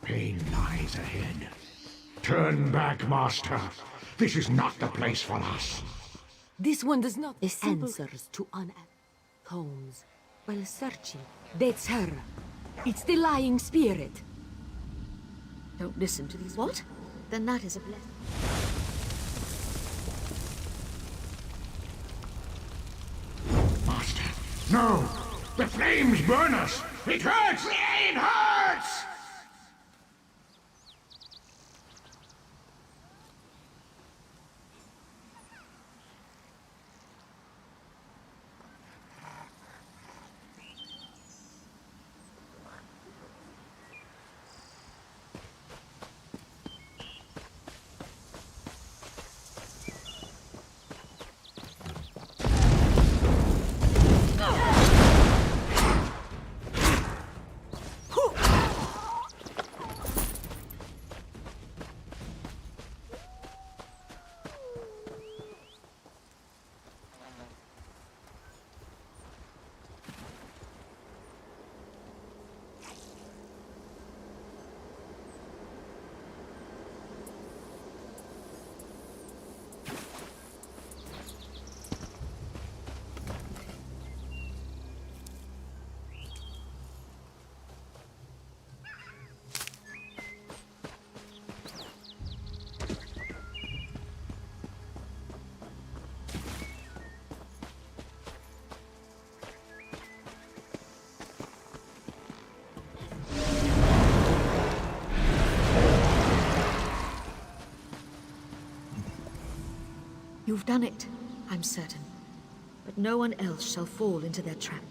Pain lies ahead. Turn back, Master. This is not the place for us. This one does not answers to Holmes. While searching, that's her. It's the lying spirit. Don't listen to these. What? Then that is a blessing. Master, no! The flames burn us! It hurts! It hurts! You've done it, I'm certain. But no one else shall fall into their trap.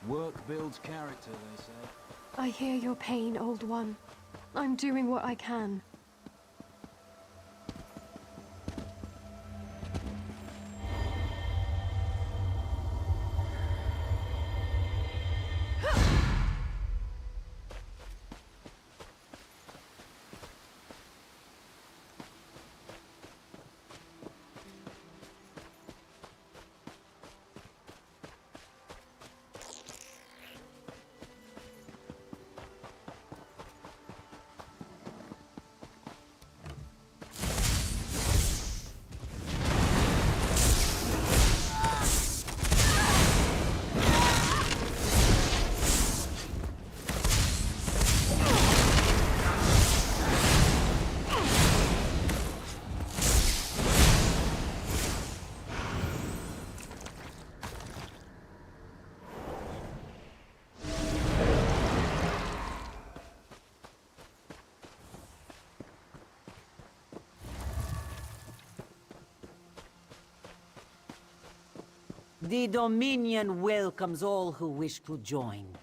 Work builds character, they say. I hear your pain, old one. I'm doing what I can. The Dominion welcomes all who wish to join.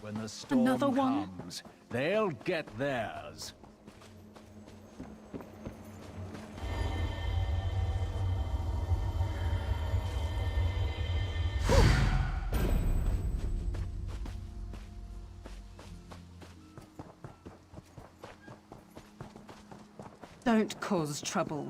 When the storm Another one? comes, they'll get theirs. Don't cause trouble.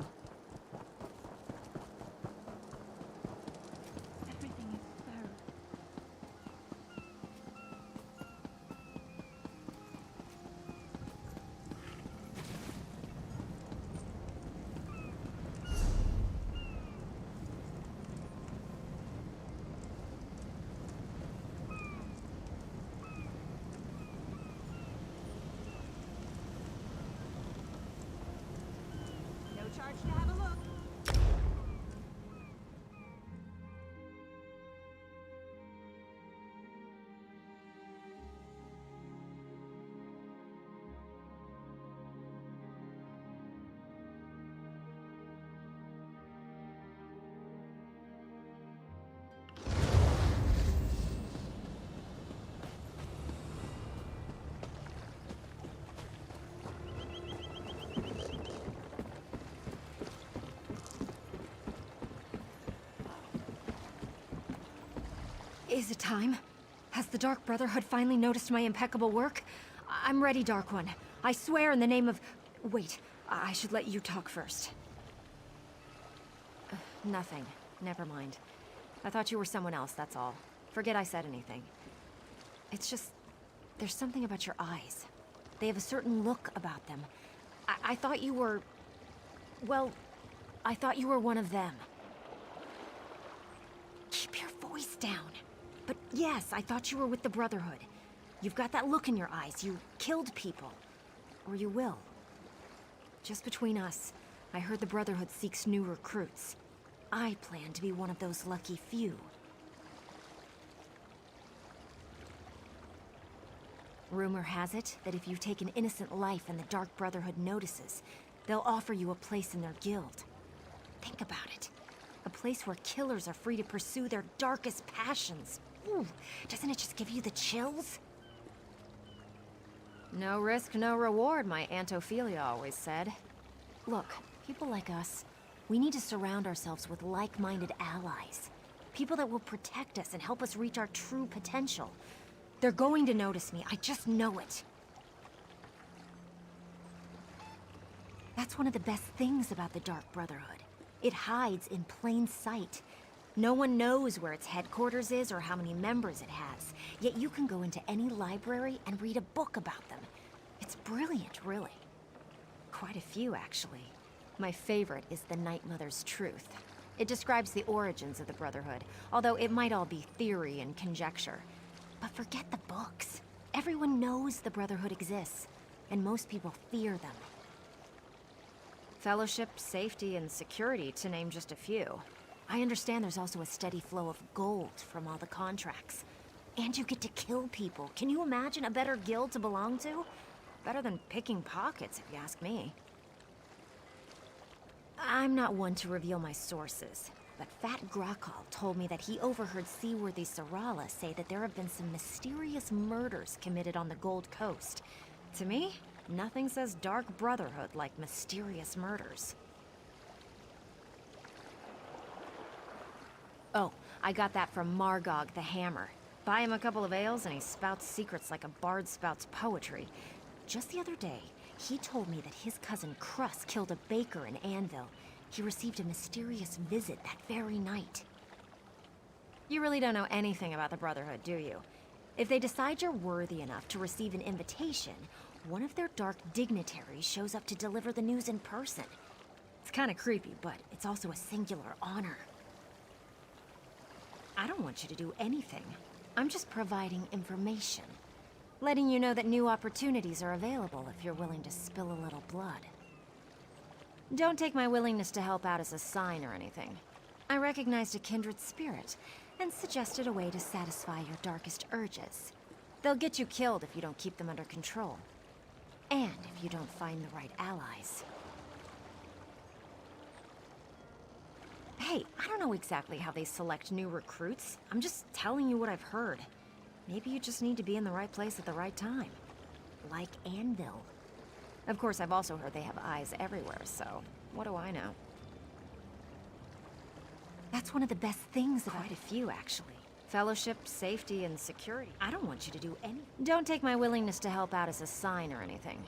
Is it time? Has the Dark Brotherhood finally noticed my impeccable work? I'm ready, Dark One. I swear in the name of... Wait, I should let you talk first. Nothing. Never mind. I thought you were someone else, that's all. Forget I said anything. It's just... there's something about your eyes. They have a certain look about them. I thought you were... well, I thought you were one of them. Keep your voice down. But yes, I thought you were with the Brotherhood. You've got that look in your eyes. You killed people. Or you will. Just between us, I heard the Brotherhood seeks new recruits. I plan to be one of those lucky few. Rumor has it that if you take an innocent life and the Dark Brotherhood notices, they'll offer you a place in their guild. Think about it. A place where killers are free to pursue their darkest passions. Ooh, doesn't it just give you the chills? No risk, no reward, my Aunt Ophelia always said. Look, people like us, we need to surround ourselves with like-minded allies. People that will protect us and help us reach our true potential. They're going to notice me, I just know it. That's one of the best things about the Dark Brotherhood. It hides in plain sight. No one knows where its headquarters is or how many members it has. Yet you can go into any library and read a book about them. It's brilliant, really. Quite a few, actually. My favorite is The Night Mother's Truth. It describes the origins of the Brotherhood, although it might all be theory and conjecture. But forget the books. Everyone knows the Brotherhood exists, and most people fear them. Fellowship, safety, and security, to name just a few. I understand there's also a steady flow of gold from all the contracts. And you get to kill people. Can you imagine a better guild to belong to? Better than picking pockets, if you ask me. I'm not one to reveal my sources, but Fat Grakal told me that he overheard Seaworthy Sarala say that there have been some mysterious murders committed on the Gold Coast. To me, nothing says Dark Brotherhood like mysterious murders. Oh, I got that from Margog the Hammer. Buy him a couple of ales and he spouts secrets like a bard spouts poetry. Just the other day, he told me that his cousin Cruss killed a baker in Anvil. He received a mysterious visit that very night. You really don't know anything about the Brotherhood, do you? If they decide you're worthy enough to receive an invitation, one of their dark dignitaries shows up to deliver the news in person. It's kind of creepy, but it's also a singular honor. I don't want you to do anything. I'm just providing information. Letting you know that new opportunities are available if you're willing to spill a little blood. Don't take my willingness to help out as a sign or anything. I recognized a kindred spirit and suggested a way to satisfy your darkest urges. They'll get you killed if you don't keep them under control. And if you don't find the right allies. Hey, I don't know exactly how they select new recruits. I'm just telling you what I've heard. Maybe you just need to be in the right place at the right time. Like Anvil. Of course, I've also heard they have eyes everywhere, so what do I know? That's one of the best things about quite a few, actually. Fellowship, safety, and security. I don't want you to do any... Don't take my willingness to help out as a sign or anything.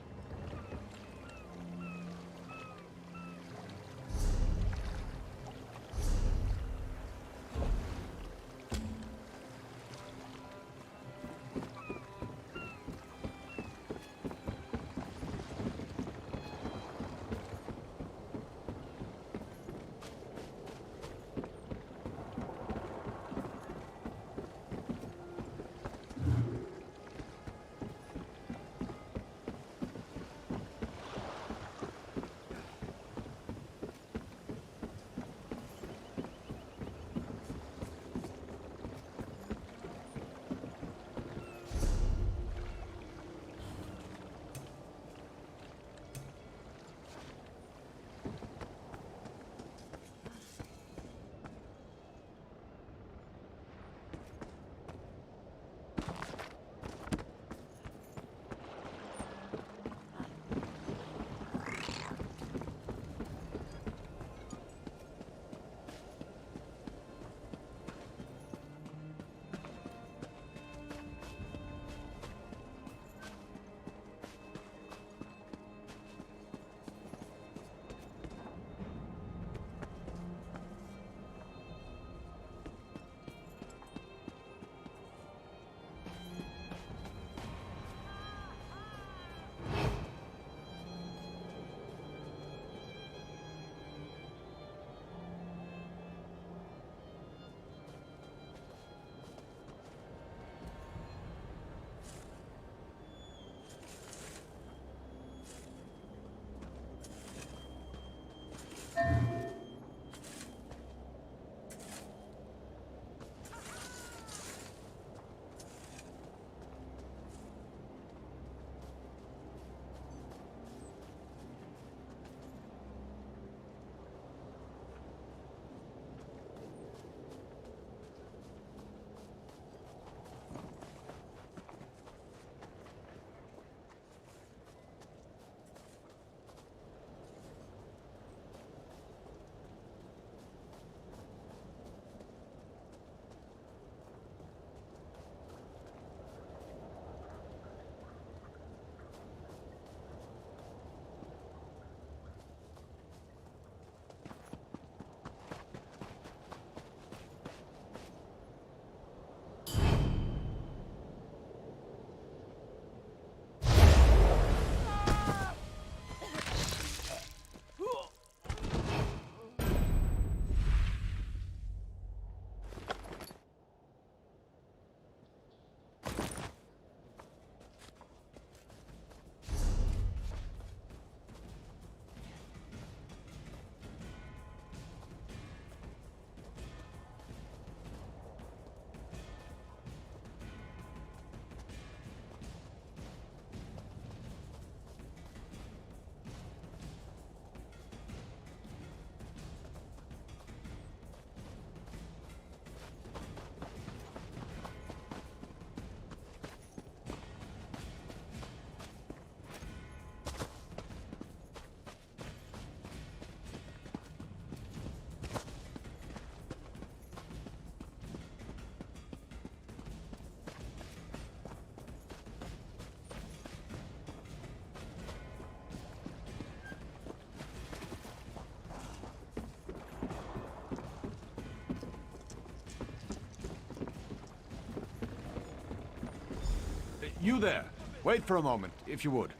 You there. Wait for a moment, if you would.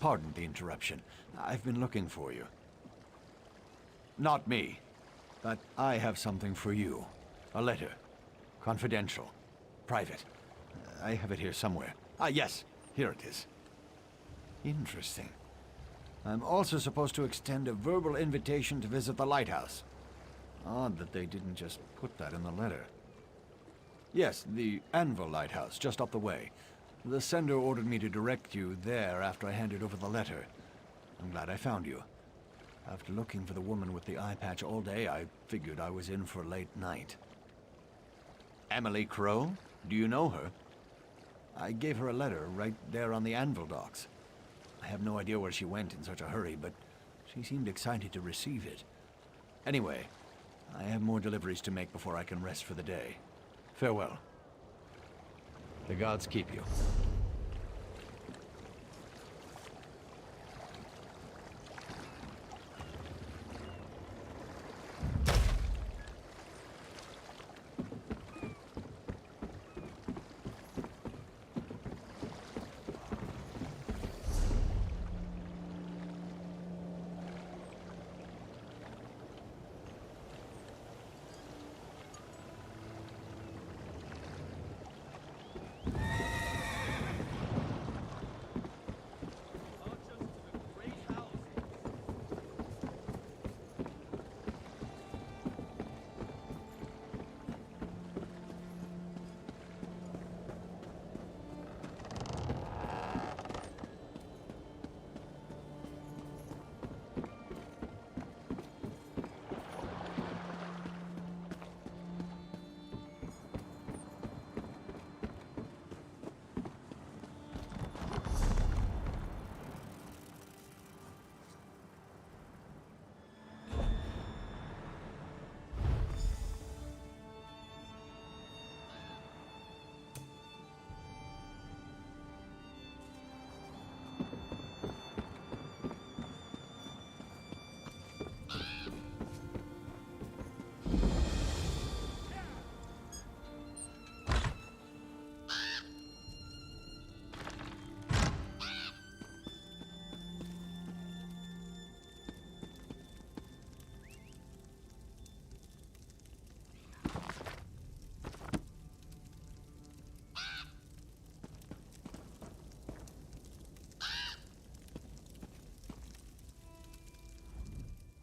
Pardon the interruption. I've been looking for you. Not me, but I have something for you. A letter. Confidential. Private. I have it here somewhere. Ah, yes. Here it is. Interesting. I'm also supposed to extend a verbal invitation to visit the lighthouse. Odd that they didn't just put that in the letter. Yes, the Anvil Lighthouse, just up the way. The sender ordered me to direct you there after I handed over the letter. I'm glad I found you. After looking for the woman with the eye patch all day, I figured I was in for a late night. Emily Crow? Do you know her? I gave her a letter right there on the Anvil docks. I have no idea where she went in such a hurry, but she seemed excited to receive it. Anyway, I have more deliveries to make before I can rest for the day. Farewell. The gods keep you.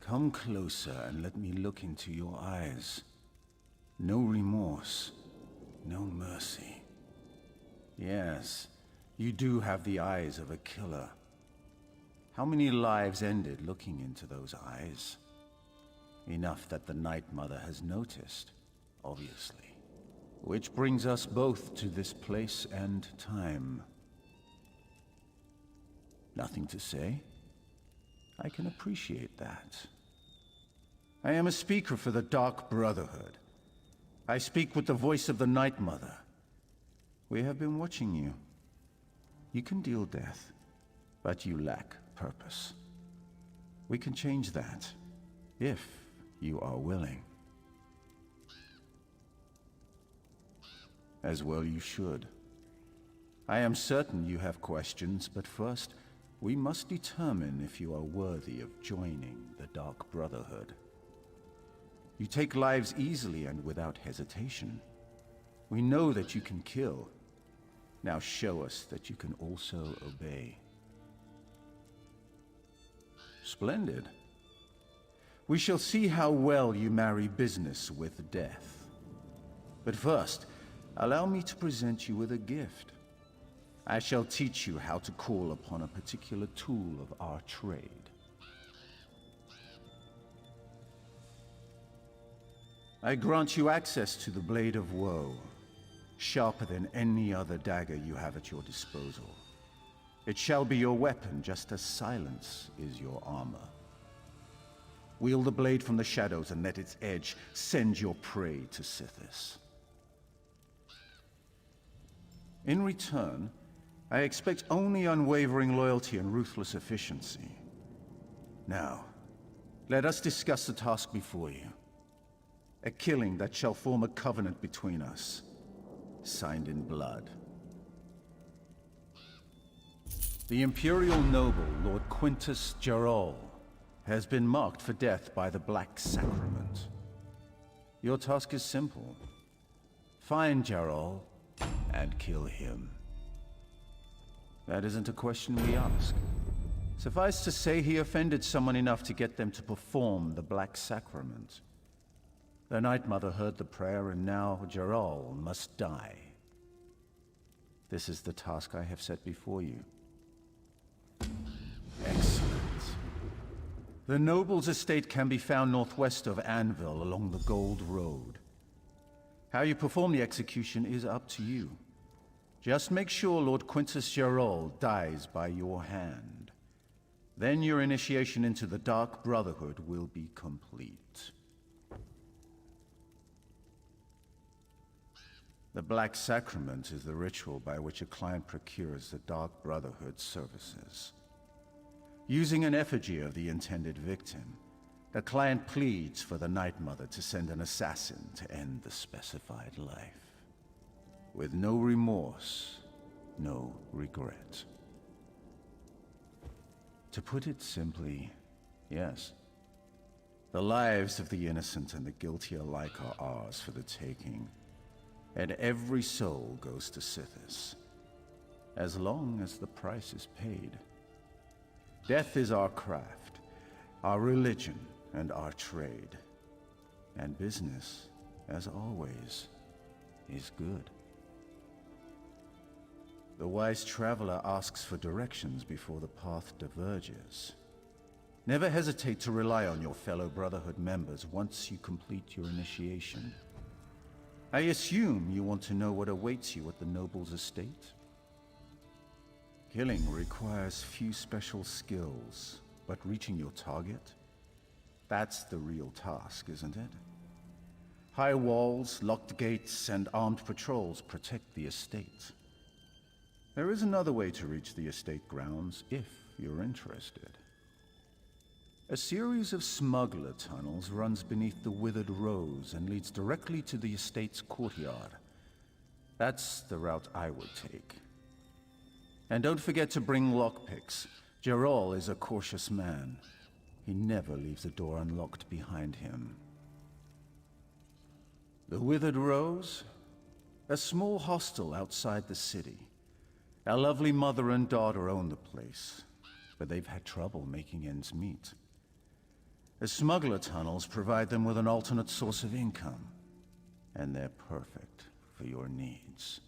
Come closer and let me look into your eyes. No remorse, no mercy. Yes, you do have the eyes of a killer. How many lives ended looking into those eyes? Enough that the Night Mother has noticed, obviously. Which brings us both to this place and time. Nothing to say? I can appreciate that. I am a speaker for the Dark Brotherhood. I speak with the voice of the Night Mother. We have been watching you. You can deal death, but you lack purpose. We can change that, if you are willing. As well you should. I am certain you have questions, but first, we must determine if you are worthy of joining the Dark Brotherhood. You take lives easily and without hesitation. We know that you can kill. Now show us that you can also obey. Splendid. We shall see how well you marry business with death. But first, allow me to present you with a gift. I shall teach you how to call upon a particular tool of our trade. I grant you access to the Blade of Woe, sharper than any other dagger you have at your disposal. It shall be your weapon, just as silence is your armor. Wield the blade from the shadows and let its edge send your prey to Sithis. In return, I expect only unwavering loyalty and ruthless efficiency. Now, let us discuss the task before you. A killing that shall form a covenant between us, signed in blood. The Imperial noble, Lord Quintus Gerol, has been marked for death by the Black Sacrament. Your task is simple. Find Gerol and kill him. That isn't a question we ask. Suffice to say, he offended someone enough to get them to perform the Black Sacrament. The Night Mother heard the prayer, and now Gerol must die. This is the task I have set before you. Excellent. The noble's estate can be found northwest of Anvil along the Gold Road. How you perform the execution is up to you. Just make sure Lord Quintus Gerol dies by your hand. Then your initiation into the Dark Brotherhood will be complete. The Black Sacrament is the ritual by which a client procures the Dark Brotherhood's services. Using an effigy of the intended victim, the client pleads for the Night Mother to send an assassin to end the specified life. With no remorse, no regret. To put it simply, yes. The lives of the innocent and the guilty alike are ours for the taking. And every soul goes to Sithis, as long as the price is paid. Death is our craft, our religion, and our trade. And business, as always, is good. The wise traveler asks for directions before the path diverges. Never hesitate to rely on your fellow Brotherhood members once you complete your initiation. I assume you want to know what awaits you at the noble's estate? Killing requires few special skills, but reaching your target? That's the real task, isn't it? High walls, locked gates, and armed patrols protect the estate. There is another way to reach the estate grounds, if you're interested. A series of smuggler tunnels runs beneath the Withered Rose and leads directly to the estate's courtyard. That's the route I would take. And don't forget to bring lockpicks. Gerol is a cautious man. He never leaves a door unlocked behind him. The Withered Rose? A small hostel outside the city. Our lovely mother and daughter own the place, but they've had trouble making ends meet. The smuggler tunnels provide them with an alternate source of income, and they're perfect for your needs.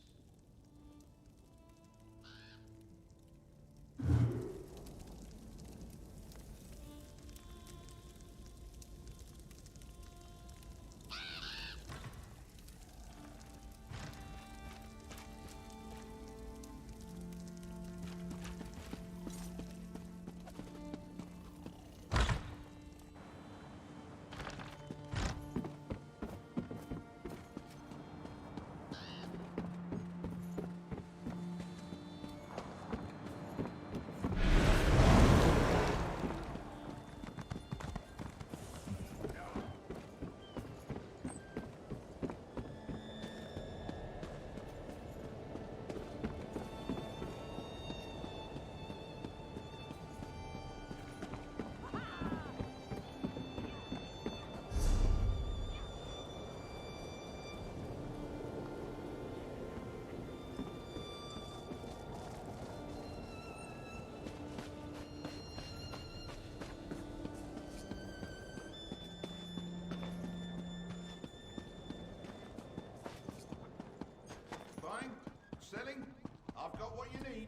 Selling? I've got what you need.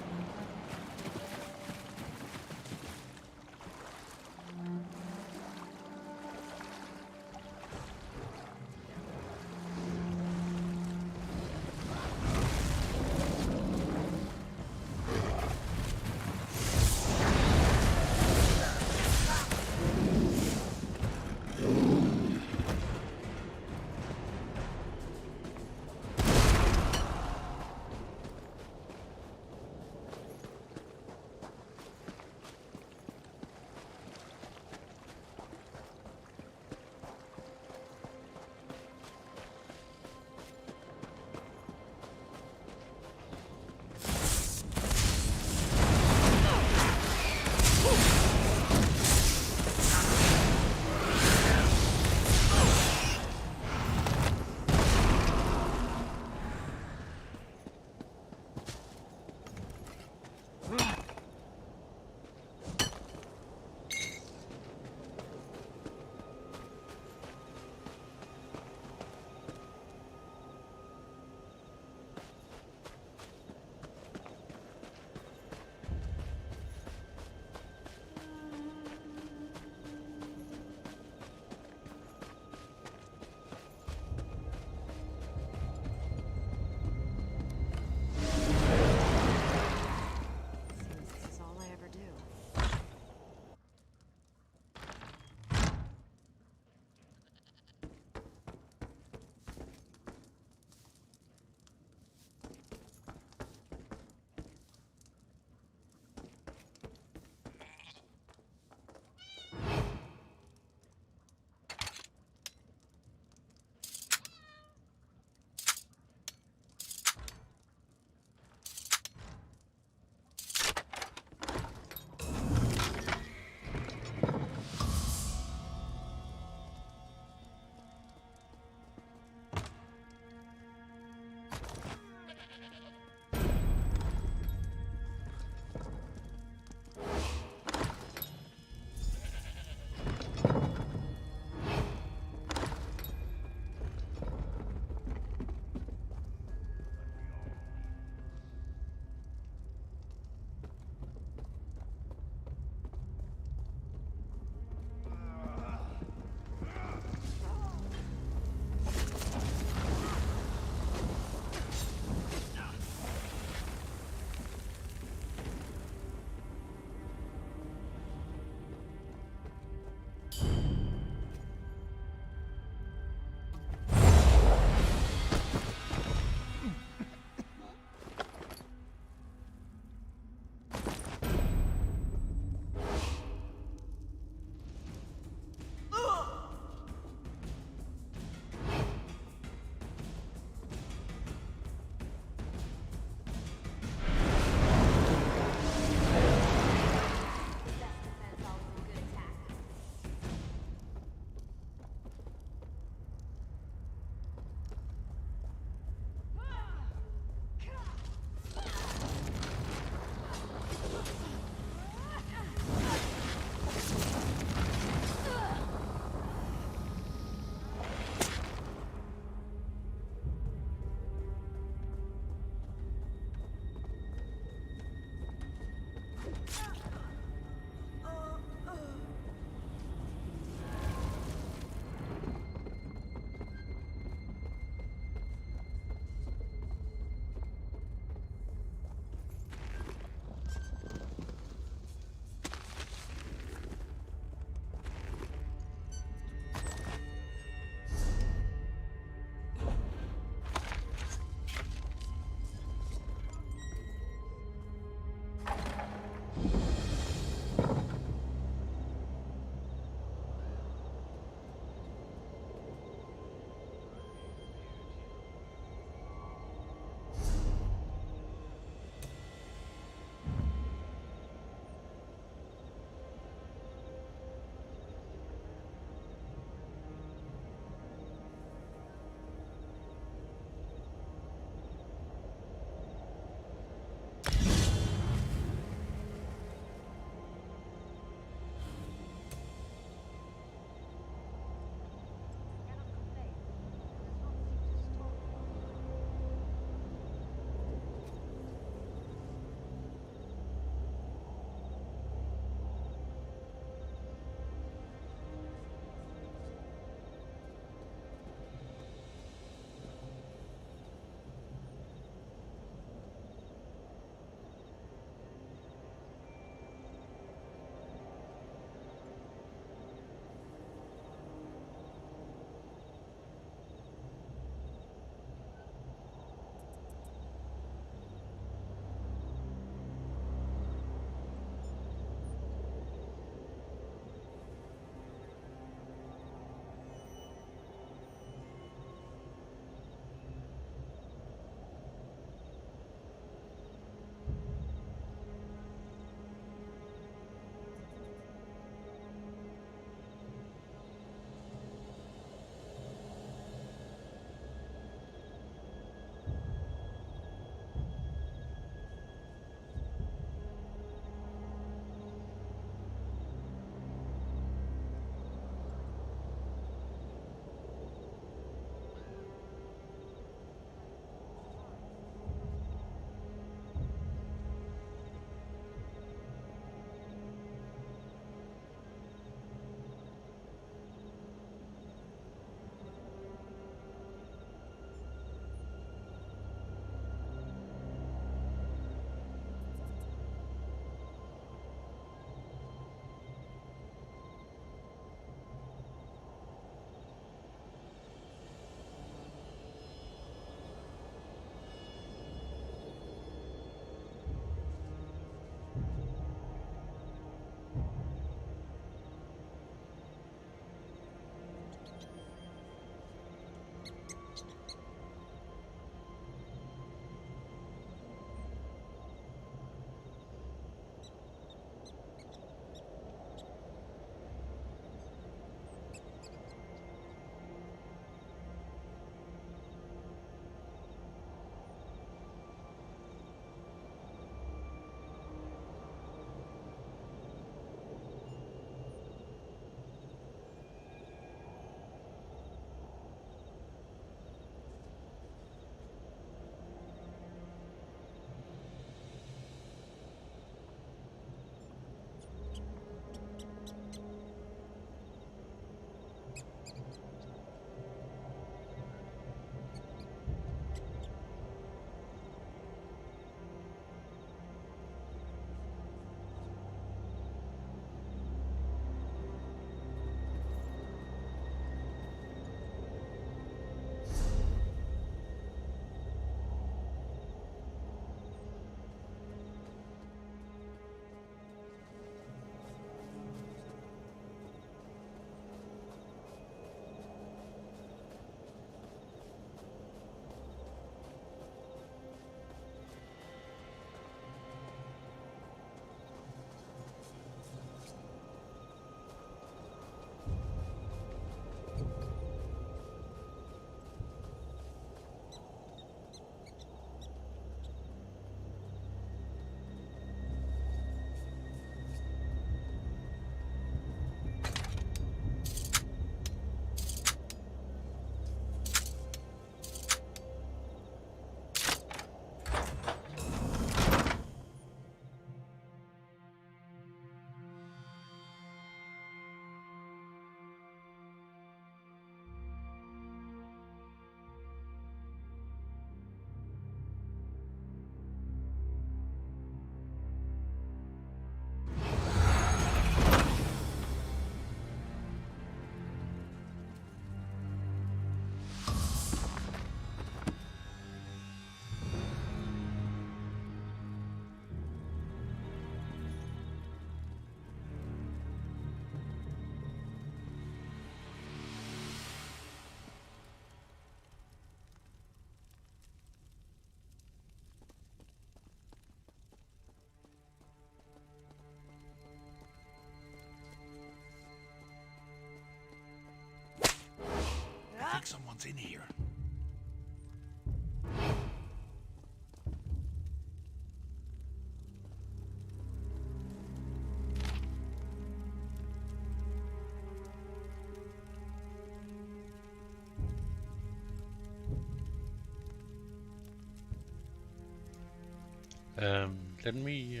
Let me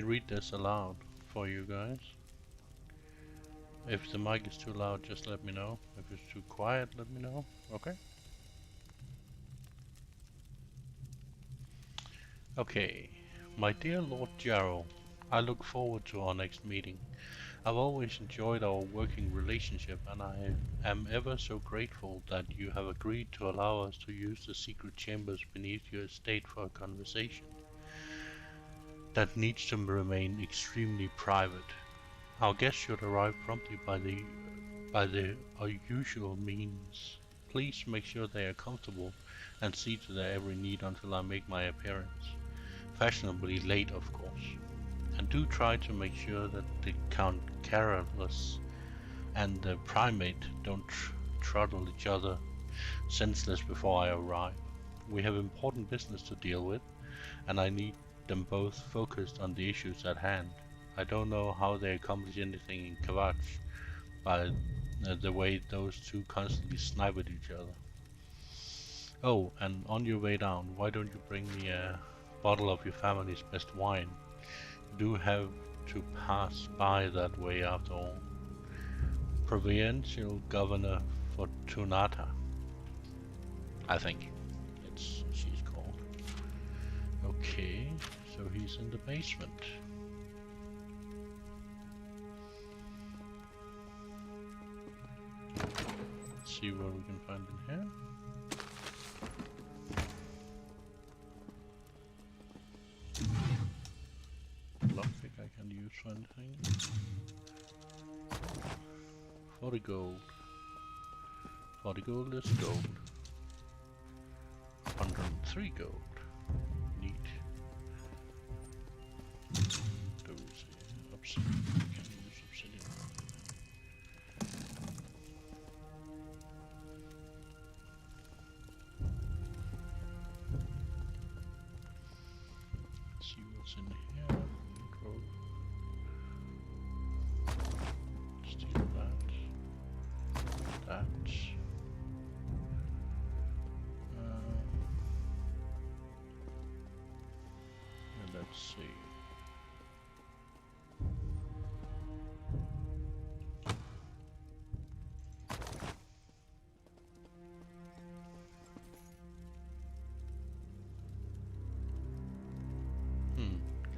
read this aloud for you guys. If the mic is too loud, just let me know. If it's too quiet, let me know. Okay? Okay. My dear Lord Jarrow, I look forward to our next meeting. I've always enjoyed our working relationship, and I am ever so grateful that you have agreed to allow us to use the secret chambers beneath your estate for a conversation that needs to remain extremely private. Our guests should arrive promptly by the usual means. Please make sure they are comfortable and see to their every need until I make my appearance. Fashionably late, of course. And do try to make sure that the Count Carolus and the Primate don't throttle each other senseless before I arrive. We have important business to deal with, and I need them both focused on the issues at hand. I don't know how they accomplish anything in Kavach by the way those two constantly snipe at each other. Oh, and on your way down, why don't you bring me a bottle of your family's best wine? Do have to pass by that way after all. Provincial Governor Fortunata, I think she's called. Okay, so he's in the basement. Let's see what we can find in here. Lockpick I can use for anything. 40 gold. 40 gold is gold. 103 gold. Neat. Do we see obsidian? Can use obsidian. Let's see what's in here. Steal that. That. And let's see.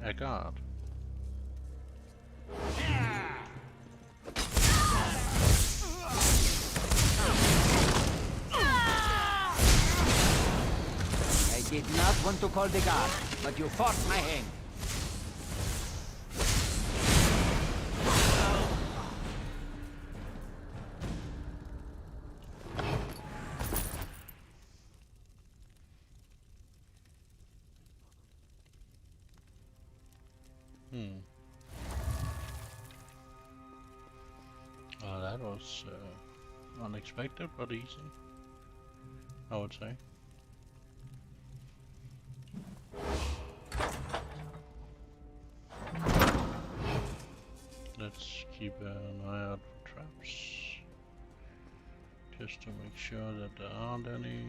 A guard. I did not want to call the guard, but you forced my hand. That was unexpected but easy, I would say. Let's keep an eye out for traps, just to make sure that there aren't any.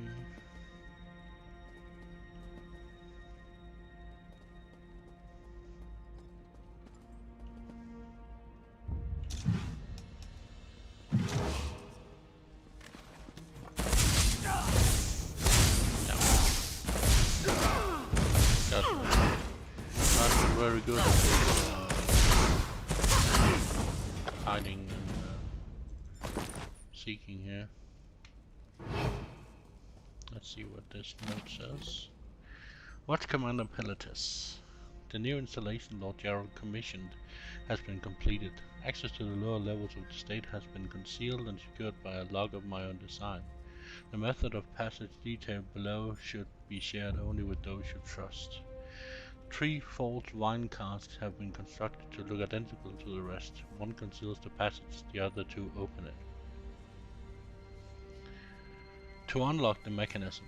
Not very good at hiding and seeking here. Let's see what this note says. Watch Commander Pilatus. The new installation Lord Gerald commissioned has been completed. Access to the lower levels of the state has been concealed and secured by a log of my own design. The method of passage detailed below should be shared only with those you trust. 3 false wine casks have been constructed to look identical to the rest. One conceals the passage, the other 2 open it. To unlock the mechanism,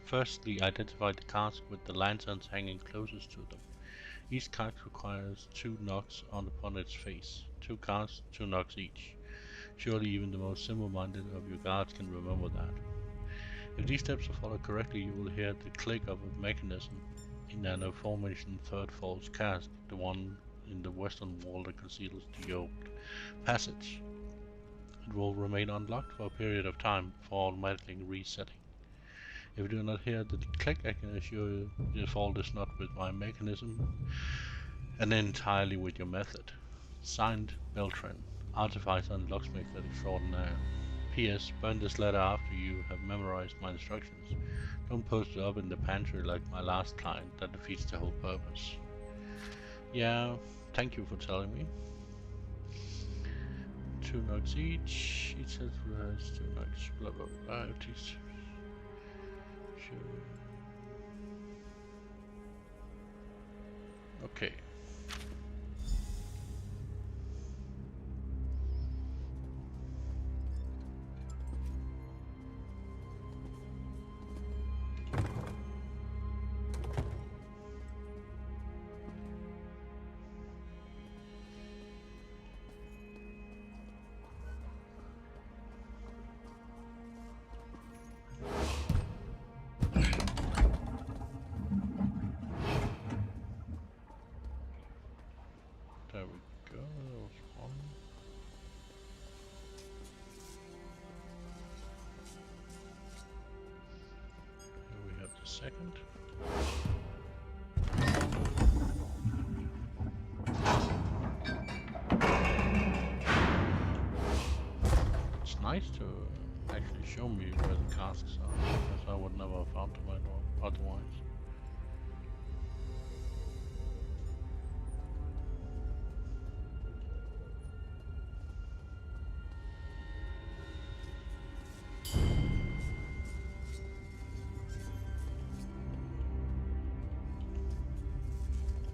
firstly identify the cask with the lanterns hanging closest to them. Each cask requires 2 knocks upon its face. 2 casks, 2 knocks each. Surely even the most simple-minded of your guards can remember that. If these steps are followed correctly, you will hear the click of a mechanism in an aforementioned third false cask, the one in the western wall that conceals the old passage. It will remain unlocked for a period of time before automatically resetting. If you do not hear the click, I can assure you the fault is not with my mechanism and entirely with your method. Signed, Beltran, Artificer and Locksmith Extraordinaire. P.S. Burn this letter after you have memorized my instructions. Don't post it up in the pantry like my last client, that defeats the whole purpose. Yeah, thank you for telling me. 2 notes each. Each set has 2 notes. Blah blah blah. Okay. There we go, that was one. Here we have the second. It's nice to actually show me where the casks are, because I would never have found them otherwise.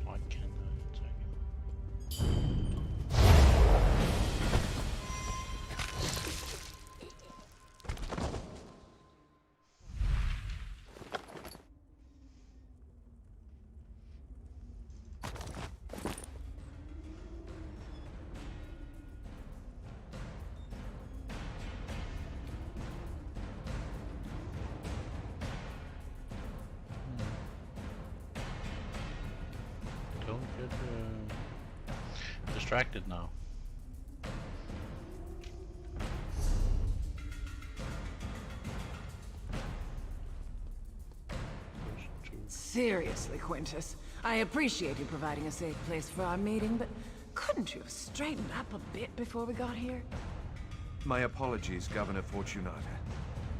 Why can't I attack him? Don't get distracted now. Seriously, Quintus. I appreciate you providing a safe place for our meeting, but couldn't you have straightened up a bit before we got here? My apologies, Governor Fortunata.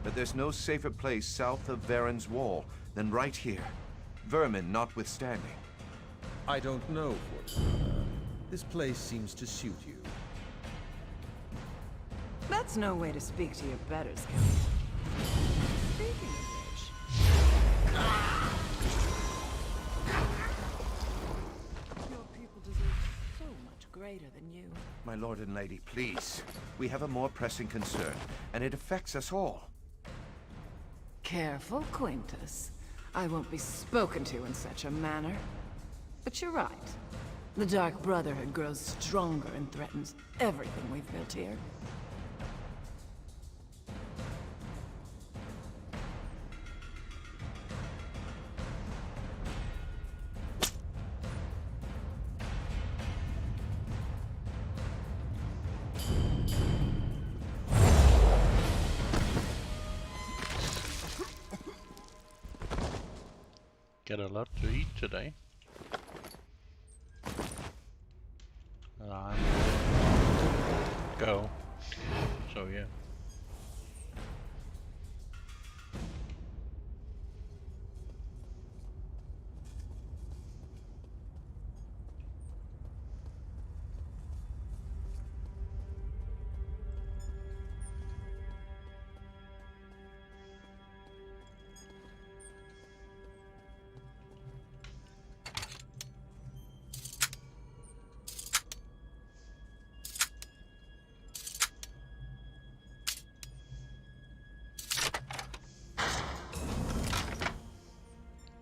But there's no safer place south of Varen's Wall than right here. Vermin notwithstanding. I don't know, Fortunata. This place seems to suit you. That's no way to speak to your betters, Count. Speaking of which... Your people deserve so much greater than you. My lord and lady, please. We have a more pressing concern, and it affects us all. Careful, Quintus. I won't be spoken to in such a manner. But you're right. The Dark Brotherhood grows stronger and threatens everything we've built here. Get a lot to eat today. Go. So yeah.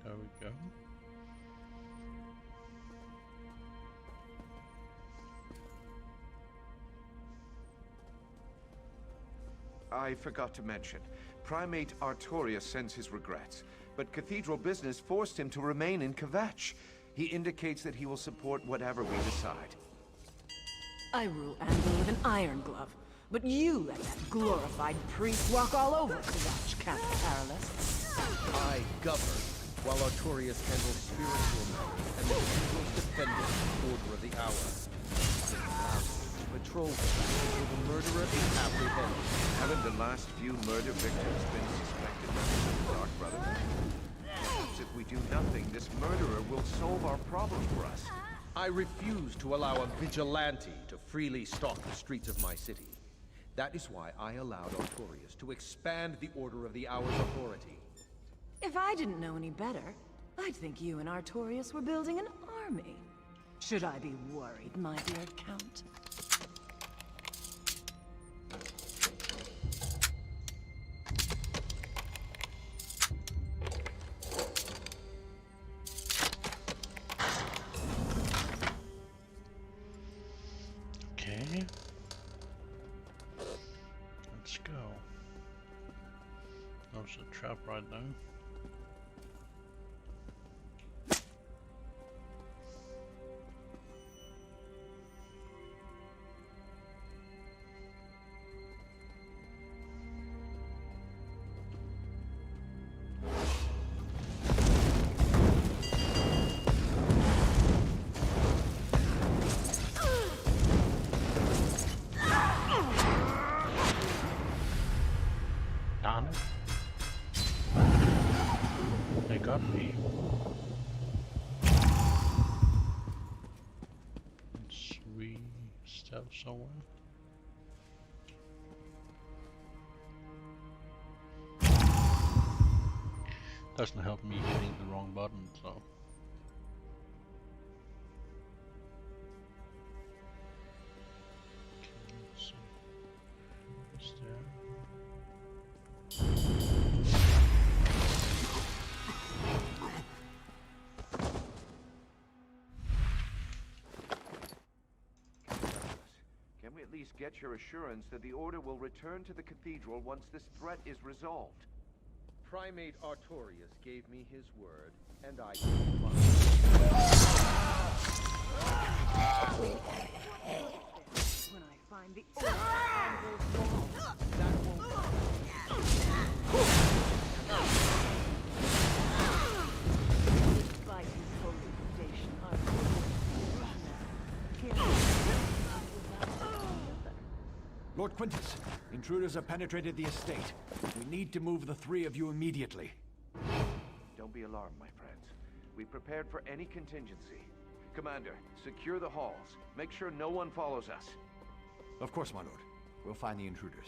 There we go. I forgot to mention. Primate Artorius sends his regrets, but Cathedral business forced him to remain in Kvetch. He indicates that he will support whatever we decide. I rule Anvil with an iron glove, but you let that glorified priest walk all over Kvetch, Count Perilous. I govern, while Artorius handles spiritual matters and the Cathedral's defenders the Order of the Hour. Patrol until the murderer is apprehended. Haven't the last few murder victims been suspected members of the Dark Brotherhood? Perhaps if we do nothing, this murderer will solve our problem for us. I refuse to allow a vigilante to freely stalk the streets of my city. That is why I allowed Artorius to expand the Order of the Hour's authority. If I didn't know any better, I'd think you and Artorius were building an army. Should I be worried, my dear Count? Okay. Let's go. There's a trap right now. Darn it. They got me. Let's re-step somewhere. Doesn't help me hitting the wrong button, so. Okay, let's see. What's there? Can we at least get your assurance that the Order will return to the Cathedral once this threat is resolved? Primate Artorius gave me his word, and I gave mine. When I find the Anvil's wall, That won't despite his holy foundation, Artorius Lord Quintus, intruders have penetrated the estate. We need to move the three of you immediately. Don't be alarmed, my friends. We prepared for any contingency. Commander, secure the halls. Make sure no one follows us. Of course, my lord. We'll find the intruders.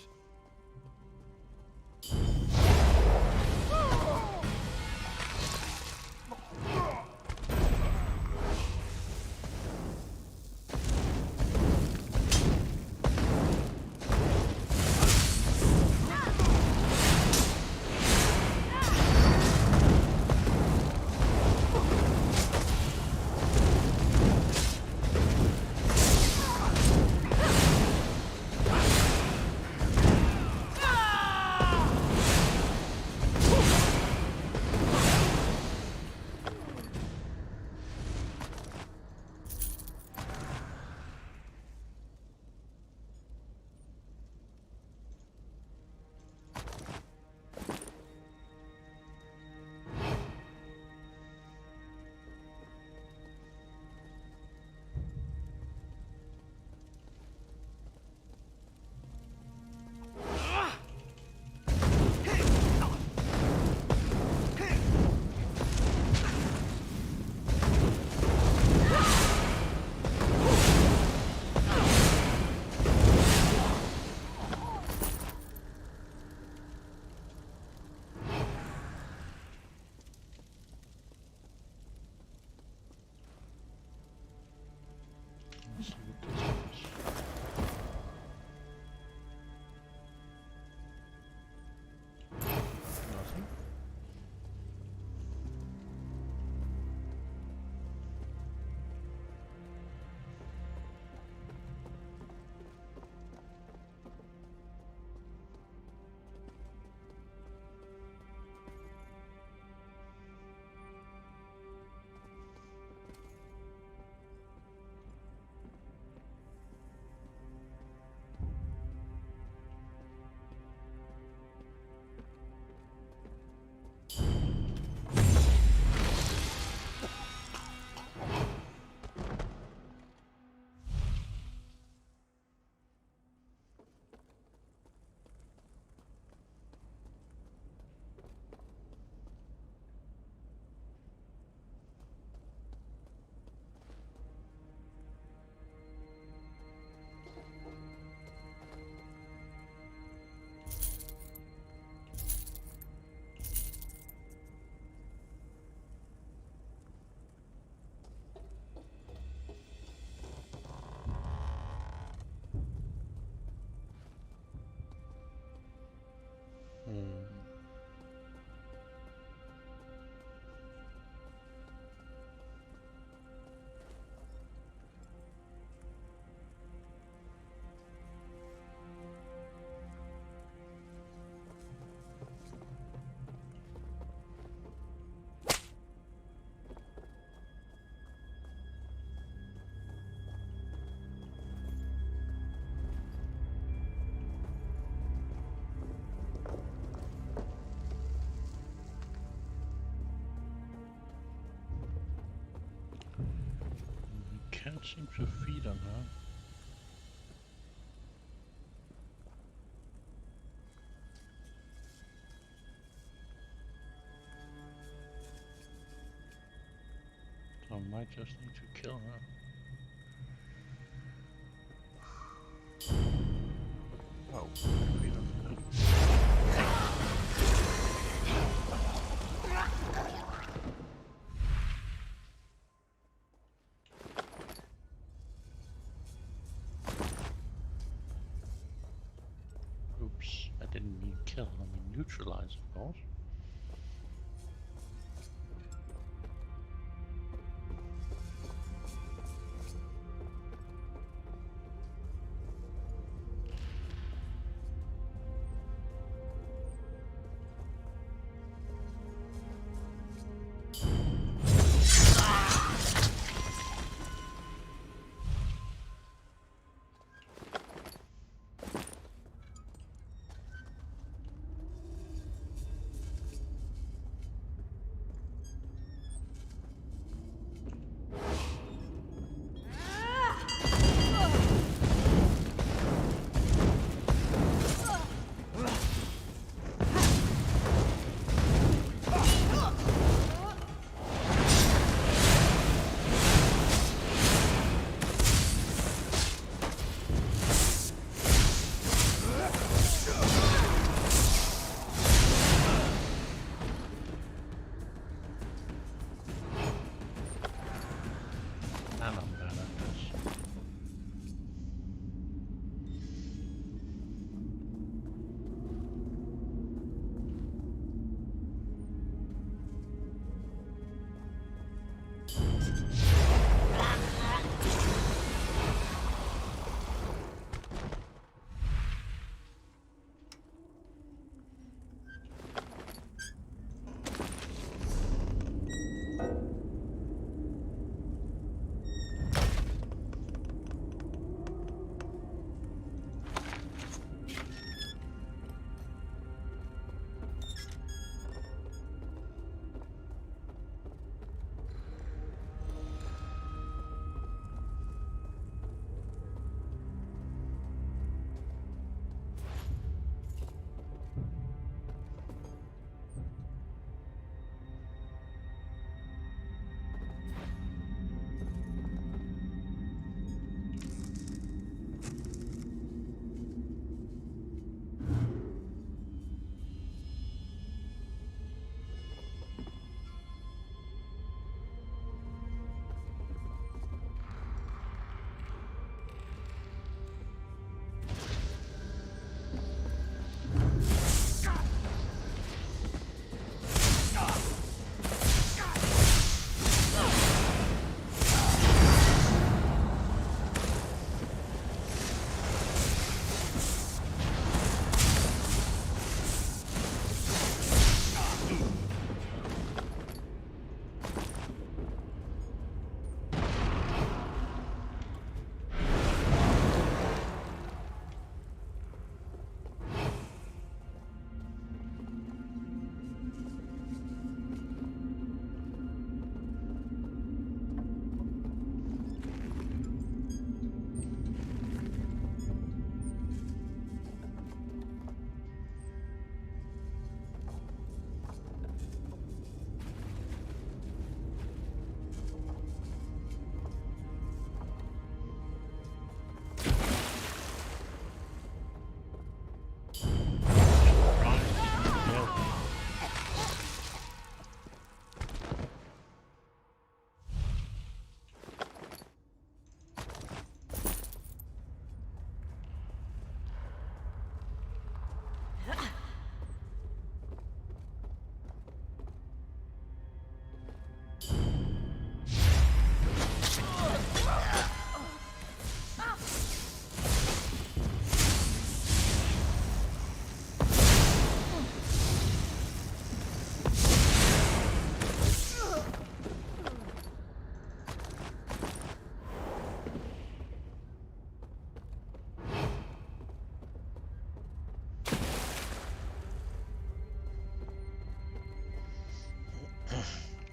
can't seem to feed on her. So I might just need to kill her. Oh, feed on her. Oops, I didn't mean kill, I mean neutralize, of course.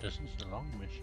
This is a long mission.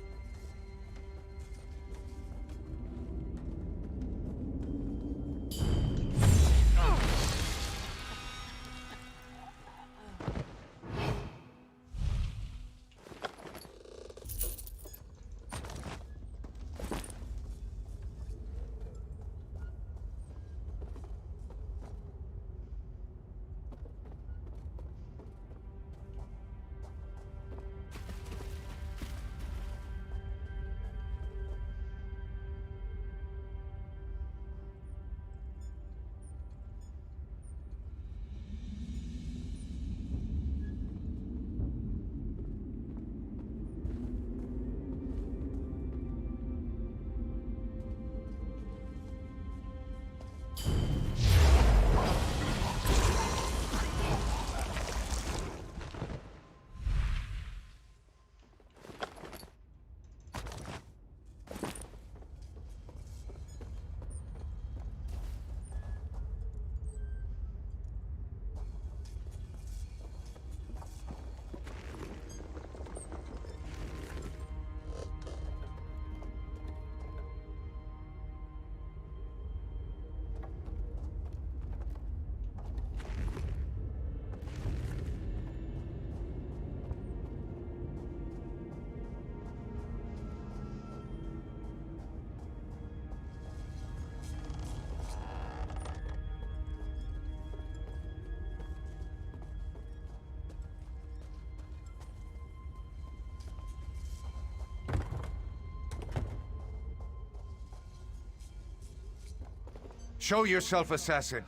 Show yourself, assassin!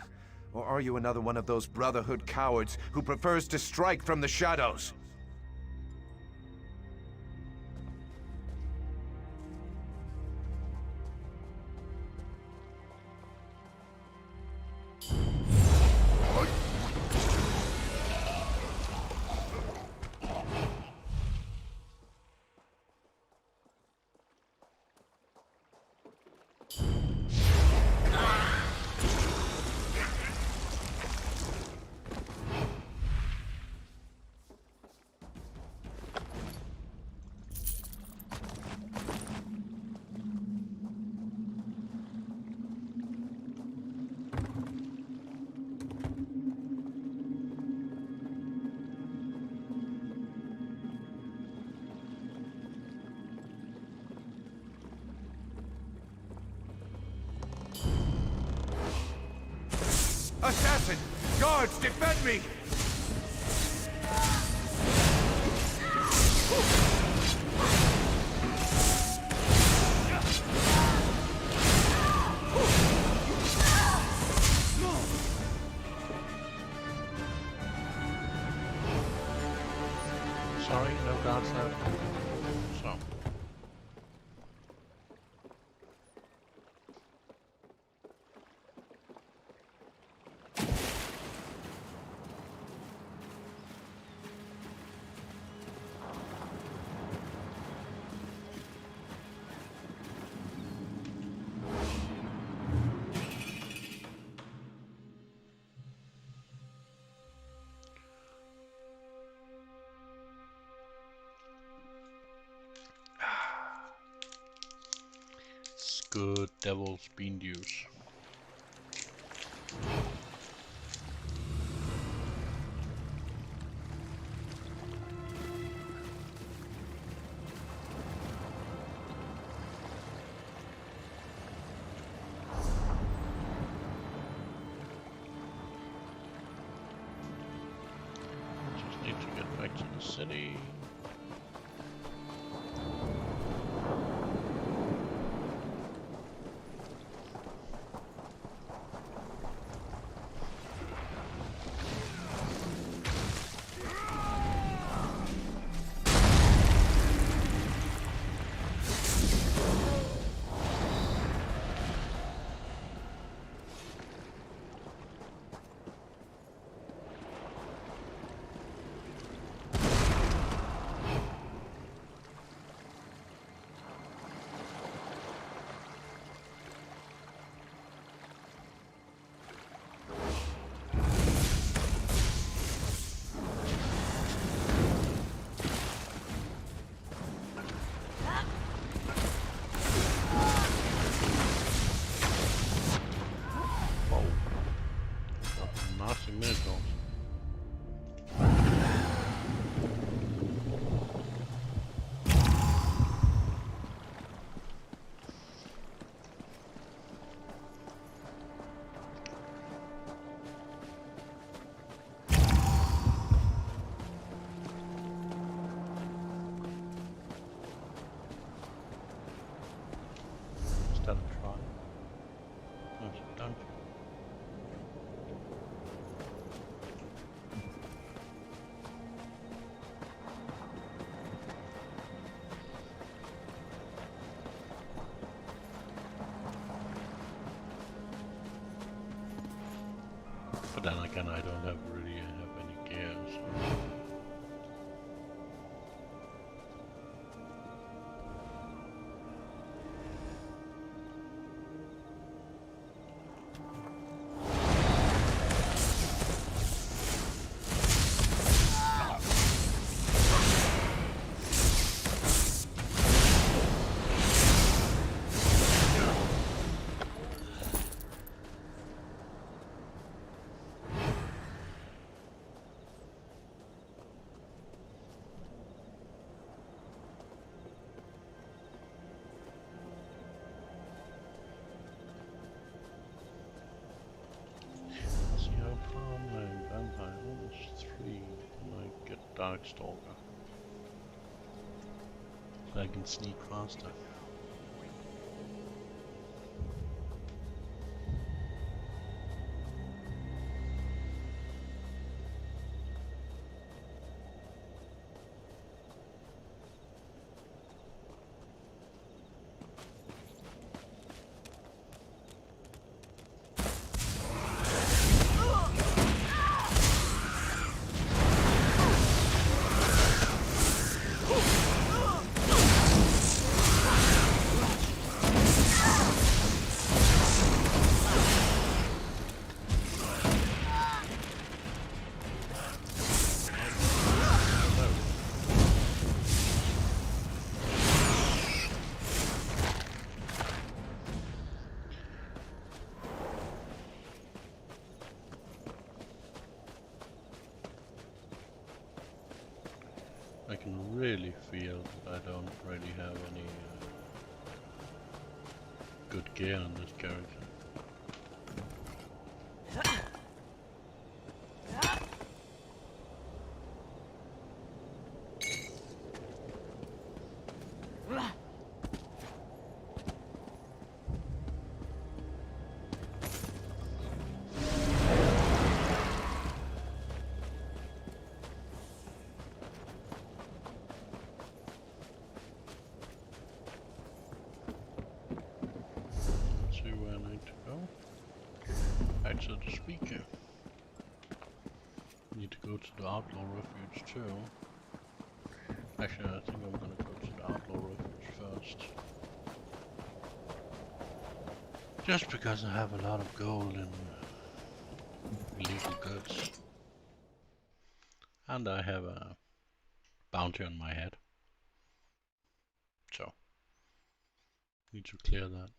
Or are you another one of those Brotherhood cowards who prefers to strike from the shadows? Assassin! Guards, defend me! Sorry, no guards left. So. Good devil's bean juice. Just need to get back to the city. Nasty miracles. Is that a try? No, it's a dungeon. But then again, I don't really have any gear, so. See how far my vampire almost 3 when I get Darkstalker. So I can sneak faster. good gear on this character. Back to the speaker. Need to go to the outlaw refuge too. Actually, I think I'm gonna go to the outlaw refuge first. Just because I have a lot of gold and illegal goods. And I have a bounty on my head. So, need to clear that.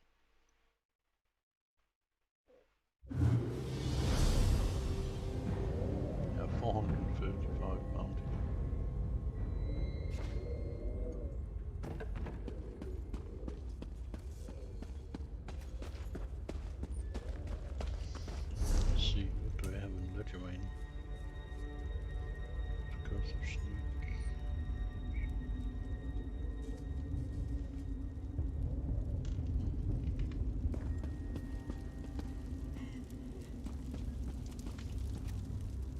Yeah, 455 bounty. Let's see, what do I have in Legerdemain? Because of sneak.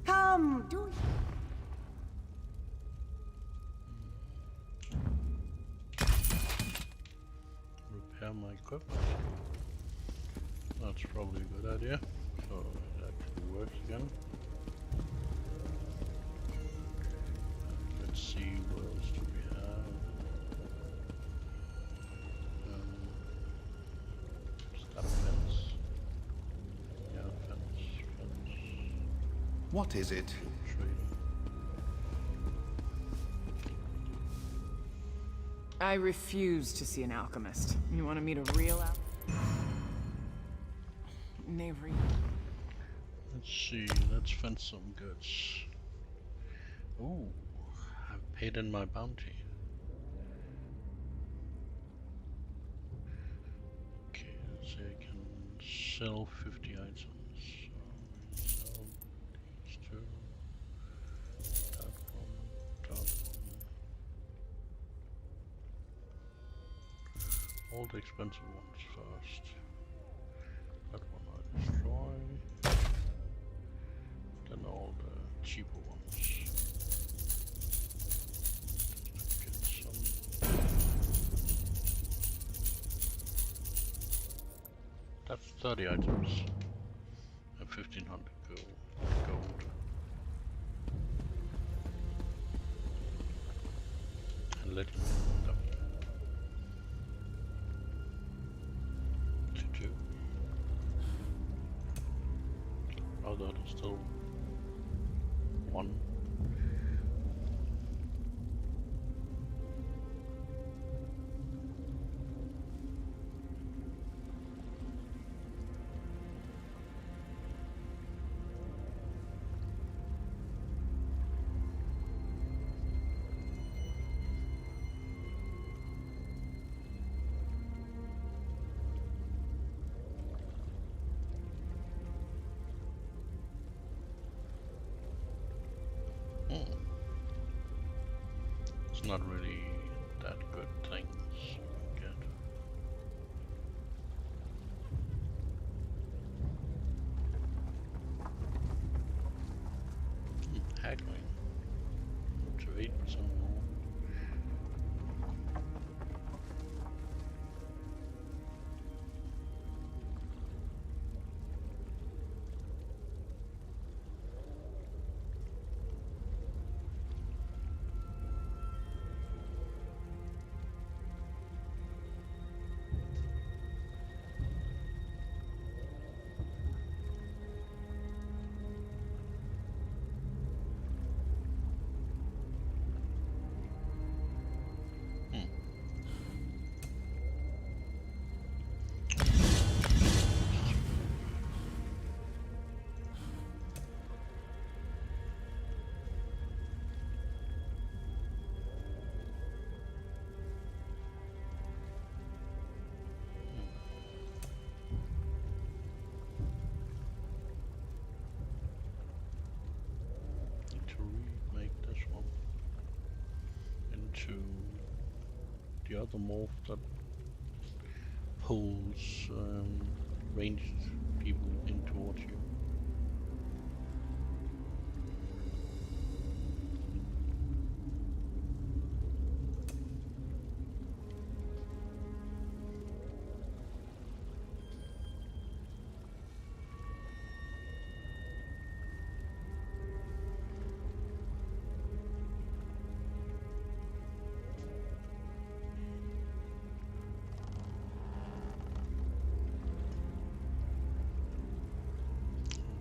Come, do it. Repair my equipment. That's probably a good idea. So it actually works again. Let's see what else do we have. Is that a fence? Yeah, fence. What is it? Trading. I refuse to see an alchemist. You want to meet a real alchemist? Never. Let's see, let's find some goods. Ooh, I've paid in my bounty. Okay, let's see, I can sell 50 items. So, sell these two. That one. All the expensive ones first. That one I destroy. Then all the cheaper ones. Get some. That's 30 items. And 1500 gold. And let me know. Although there's still one. It's not really that good things we get. Haggling to 8% more. to the other morph that pulls ranged people in towards you.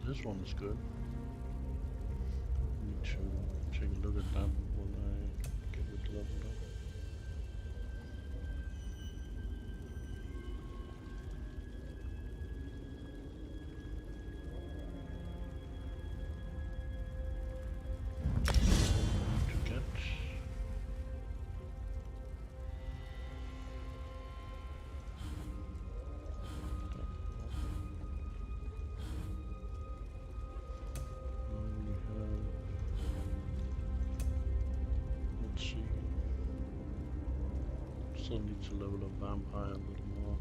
This one is good. Need to take a look at that when I get it leveled up. To get still need to level up Vampire a little more.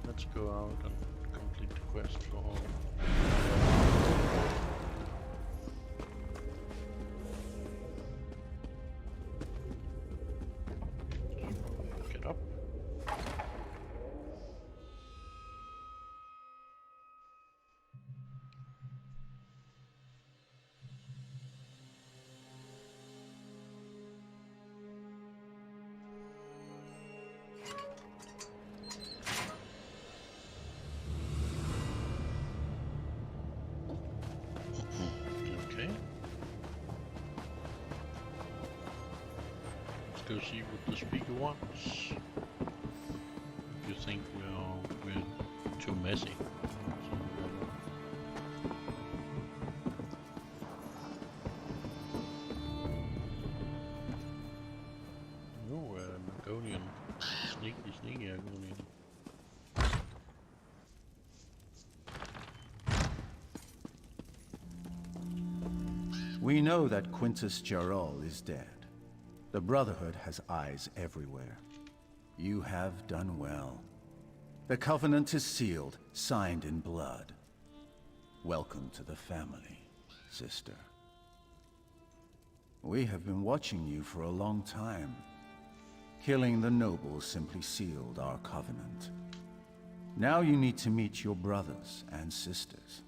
Let's go out and complete the quest for all. Get up. Okay. Let's go see what the speaker wants. You think we're too messy? No, Argonian. Sneaky Argonian. We know that Quintus Gerol is dead. The Brotherhood has eyes everywhere. You have done well. The Covenant is sealed, signed in blood. Welcome to the family, sister. We have been watching you for a long time. Killing the nobles simply sealed our covenant. Now you need to meet your brothers and sisters.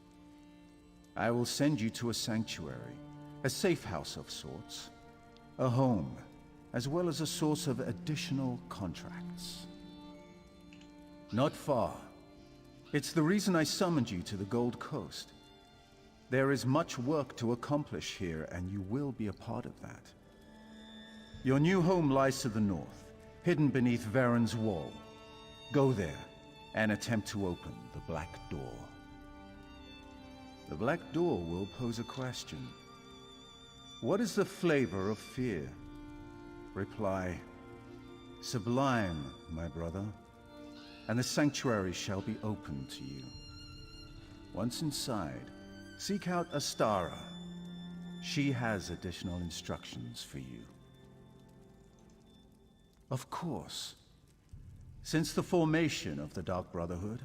I will send you to a sanctuary, a safe house of sorts, a home, as well as a source of additional contracts. Not far. It's the reason I summoned you to the Gold Coast. There is much work to accomplish here, and you will be a part of that. Your new home lies to the north, hidden beneath Varen's wall. Go there, and attempt to open the Black Door. The Black Door will pose a question. What is the flavor of fear? Reply, sublime, my brother, and the sanctuary shall be open to you. Once inside, seek out Astara. She has additional instructions for you. Of course. Since the formation of the Dark Brotherhood,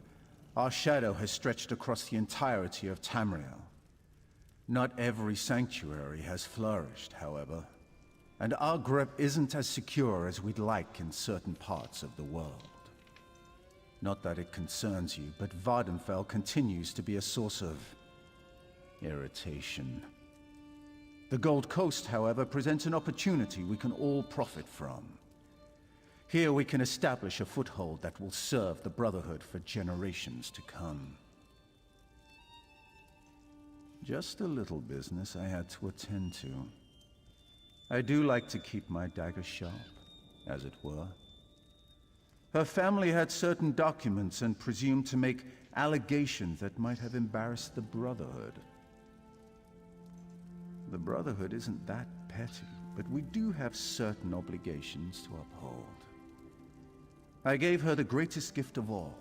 our shadow has stretched across the entirety of Tamriel. Not every sanctuary has flourished, however, and our grip isn't as secure as we'd like in certain parts of the world. Not that it concerns you, but Vardenfell continues to be a source of irritation. The Gold Coast, however, presents an opportunity we can all profit from. Here we can establish a foothold that will serve the Brotherhood for generations to come. Just a little business I had to attend to. I do like to keep my dagger sharp, as it were. Her family had certain documents and presumed to make allegations that might have embarrassed the Brotherhood. The Brotherhood isn't that petty, but we do have certain obligations to uphold. I gave her the greatest gift of all,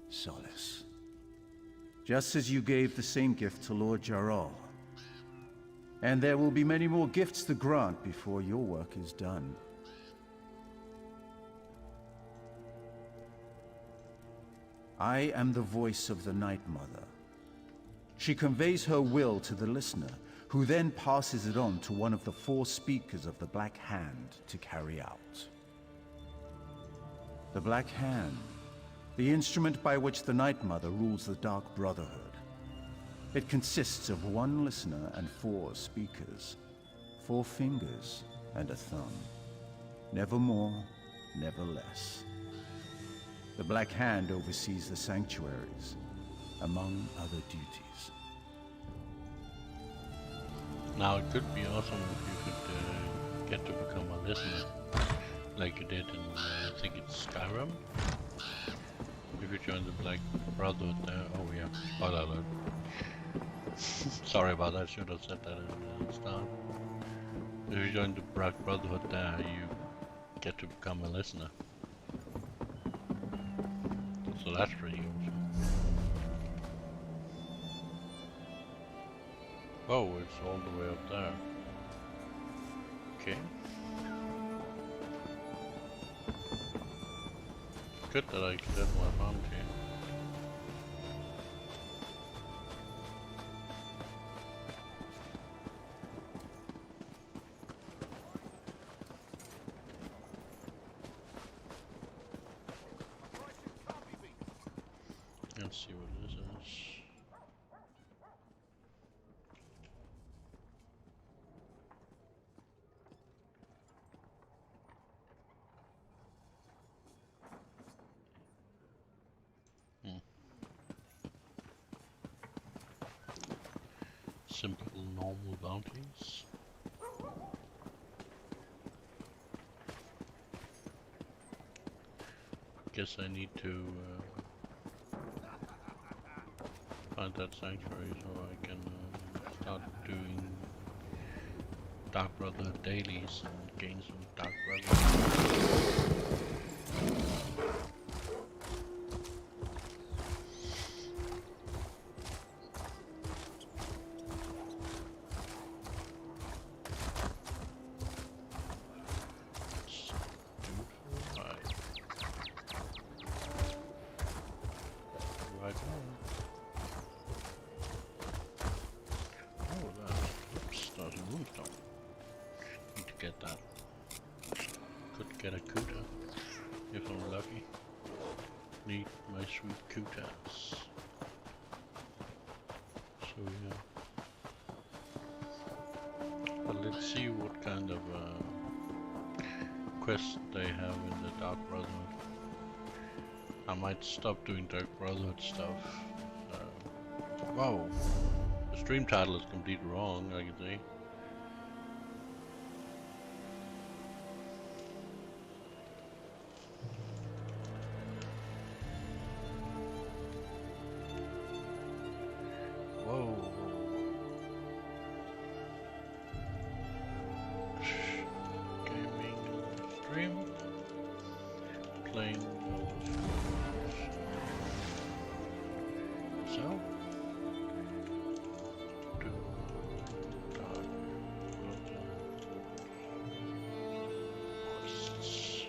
solace. just as you gave the same gift to Lord Jarrell. And there will be many more gifts to grant before your work is done. I am the voice of the Night Mother. She conveys her will to the listener, who then passes it on to one of the 4 speakers of the Black Hand to carry out. The Black Hand, the instrument by which the Night Mother rules the Dark Brotherhood. It consists of 1 listener and 4 speakers, 4 fingers and a thumb. Never more, never less. The Black Hand oversees the sanctuaries, among other duties. Now, it could be awesome if you could get to become a listener, like you did in, I think it's Skyrim. If you join the Black Brotherhood there, oh yeah, spoiler alert. Sorry about that, I should have said that in the start. If you join the Black Brotherhood there, you get to become a listener. So that's pretty awesome. Oh, it's all the way up there. Okay. Good that I can get my bounty. Let's see what this is. Simple, normal bounties. Guess I need to find that sanctuary so I can start doing Dark Brotherhood dailies and gain some Dark Brotherhood. Let's see what kind of quests they have in the Dark Brotherhood. I might stop doing Dark Brotherhood stuff. Wow, the stream title is completely wrong, I can see. Whoa. Playing so do Dark quests.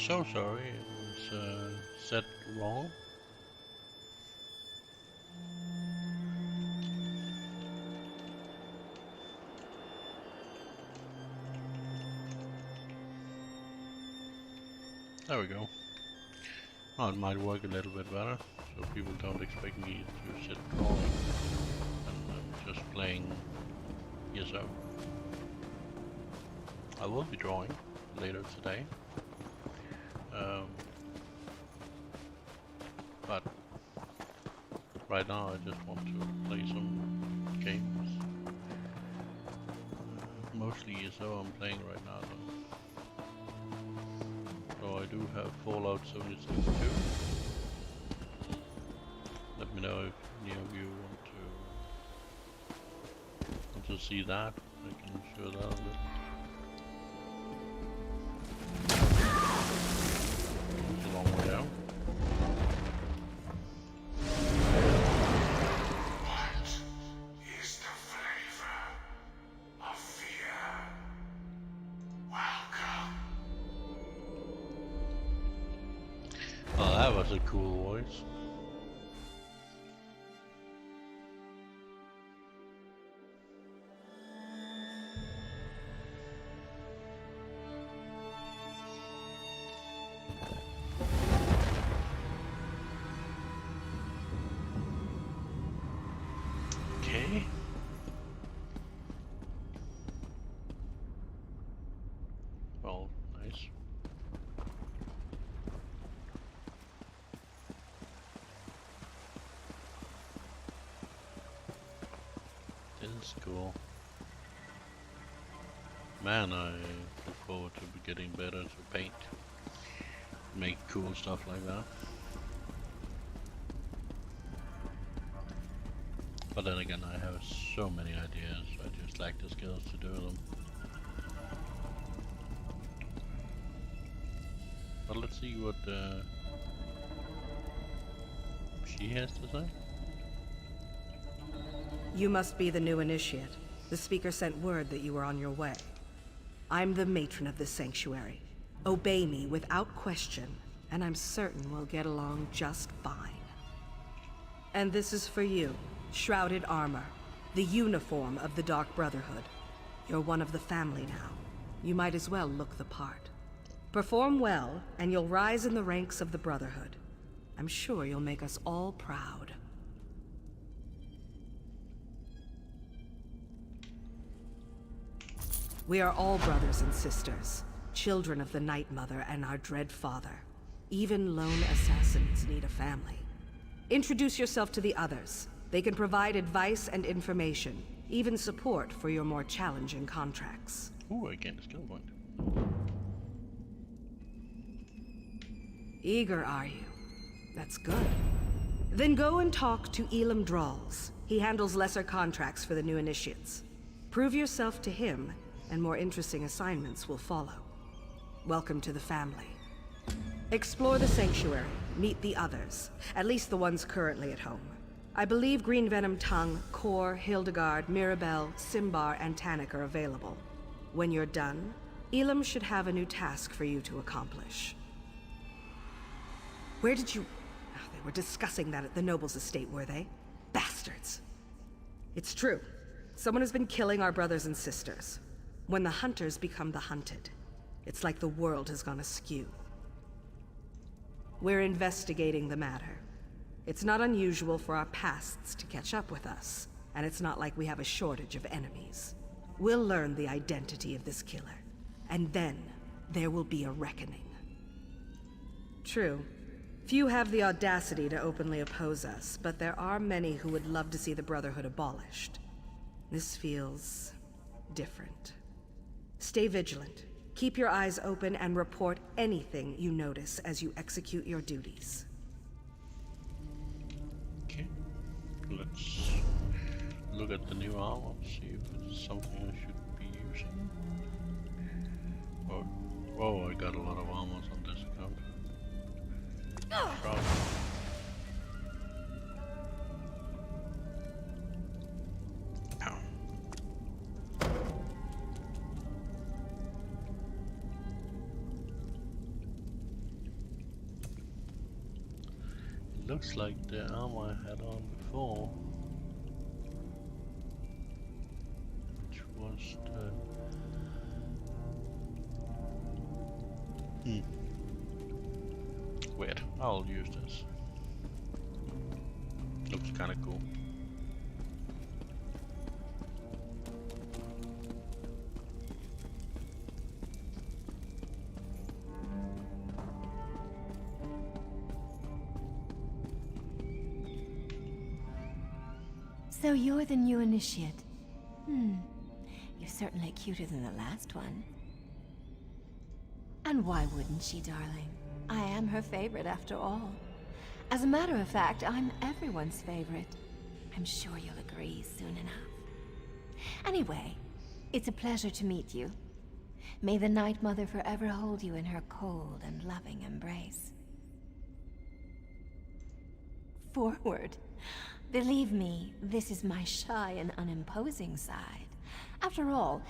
So sorry, it was set wrong. There we go. Oh, it might work a little bit better, so people don't expect me to sit calling and just playing ESO. I will be drawing later today. But right now I just want to play some games. mostly ESO I'm playing right now though. So I do have Fallout 76 too. Let me know if any of you want to see that. I can show that a bit. It's a long way down. What is the flavor of fear? Welcome. Oh, that was a cool voice. Okay. Well, nice. This is cool. Man, I look forward to getting better to paint. Make cool stuff like that. But then again, I have so many ideas, I just lack the skills to do them. But let's see what she has to say. You must be the new initiate. The speaker sent word that you were on your way. I'm the matron of this sanctuary. Obey me without question, and I'm certain we'll get along just fine. And this is for you, shrouded armor, the uniform of the Dark Brotherhood. You're one of the family now. You might as well look the part. Perform well, and you'll rise in the ranks of the Brotherhood. I'm sure you'll make us all proud. We are all brothers and sisters, children of the Night Mother and our dread father. Even lone assassins need a family. Introduce yourself to the others. They can provide advice and information, even support for your more challenging contracts. Ooh, I gained a skill point. Eager, are you? That's good. Then go and talk to Elam Drawls. He handles lesser contracts for the new initiates. Prove yourself to him, and more interesting assignments will follow. Welcome to the family. Explore the sanctuary, meet the others, at least the ones currently at home. I believe Green Venom Tongue, Kor, Hildegard, Mirabelle, Simbar, and Tannic are available. When you're done, Elam should have a new task for you to accomplish. Where did you... Oh, they were discussing that at the noble's estate, were they? Bastards. It's true. Someone has been killing our brothers and sisters. When the hunters become the hunted, it's like the world has gone askew. We're investigating the matter. It's not unusual for our pasts to catch up with us, and it's not like we have a shortage of enemies. We'll learn the identity of this killer, and then there will be a reckoning. True. Few have the audacity to openly oppose us, but there are many who would love to see the Brotherhood abolished. This feels different. Stay vigilant. Keep your eyes open and report anything you notice as you execute your duties. Okay, let's look at the new armor, see if it's something I should be using. Oh, I got a lot of armors on this account. Shroud. Looks like the armor I had on before, which was the... Weird. I'll use this. Looks kinda cool. So you're the new initiate. You're certainly cuter than the last one. And why wouldn't she, darling? I am her favorite after all. As a matter of fact, I'm everyone's favorite. I'm sure you'll agree soon enough. Anyway, it's a pleasure to meet you. May the Night Mother forever hold you in her cold and loving embrace. Forward. Believe me, this is my shy and unimposing side. After all,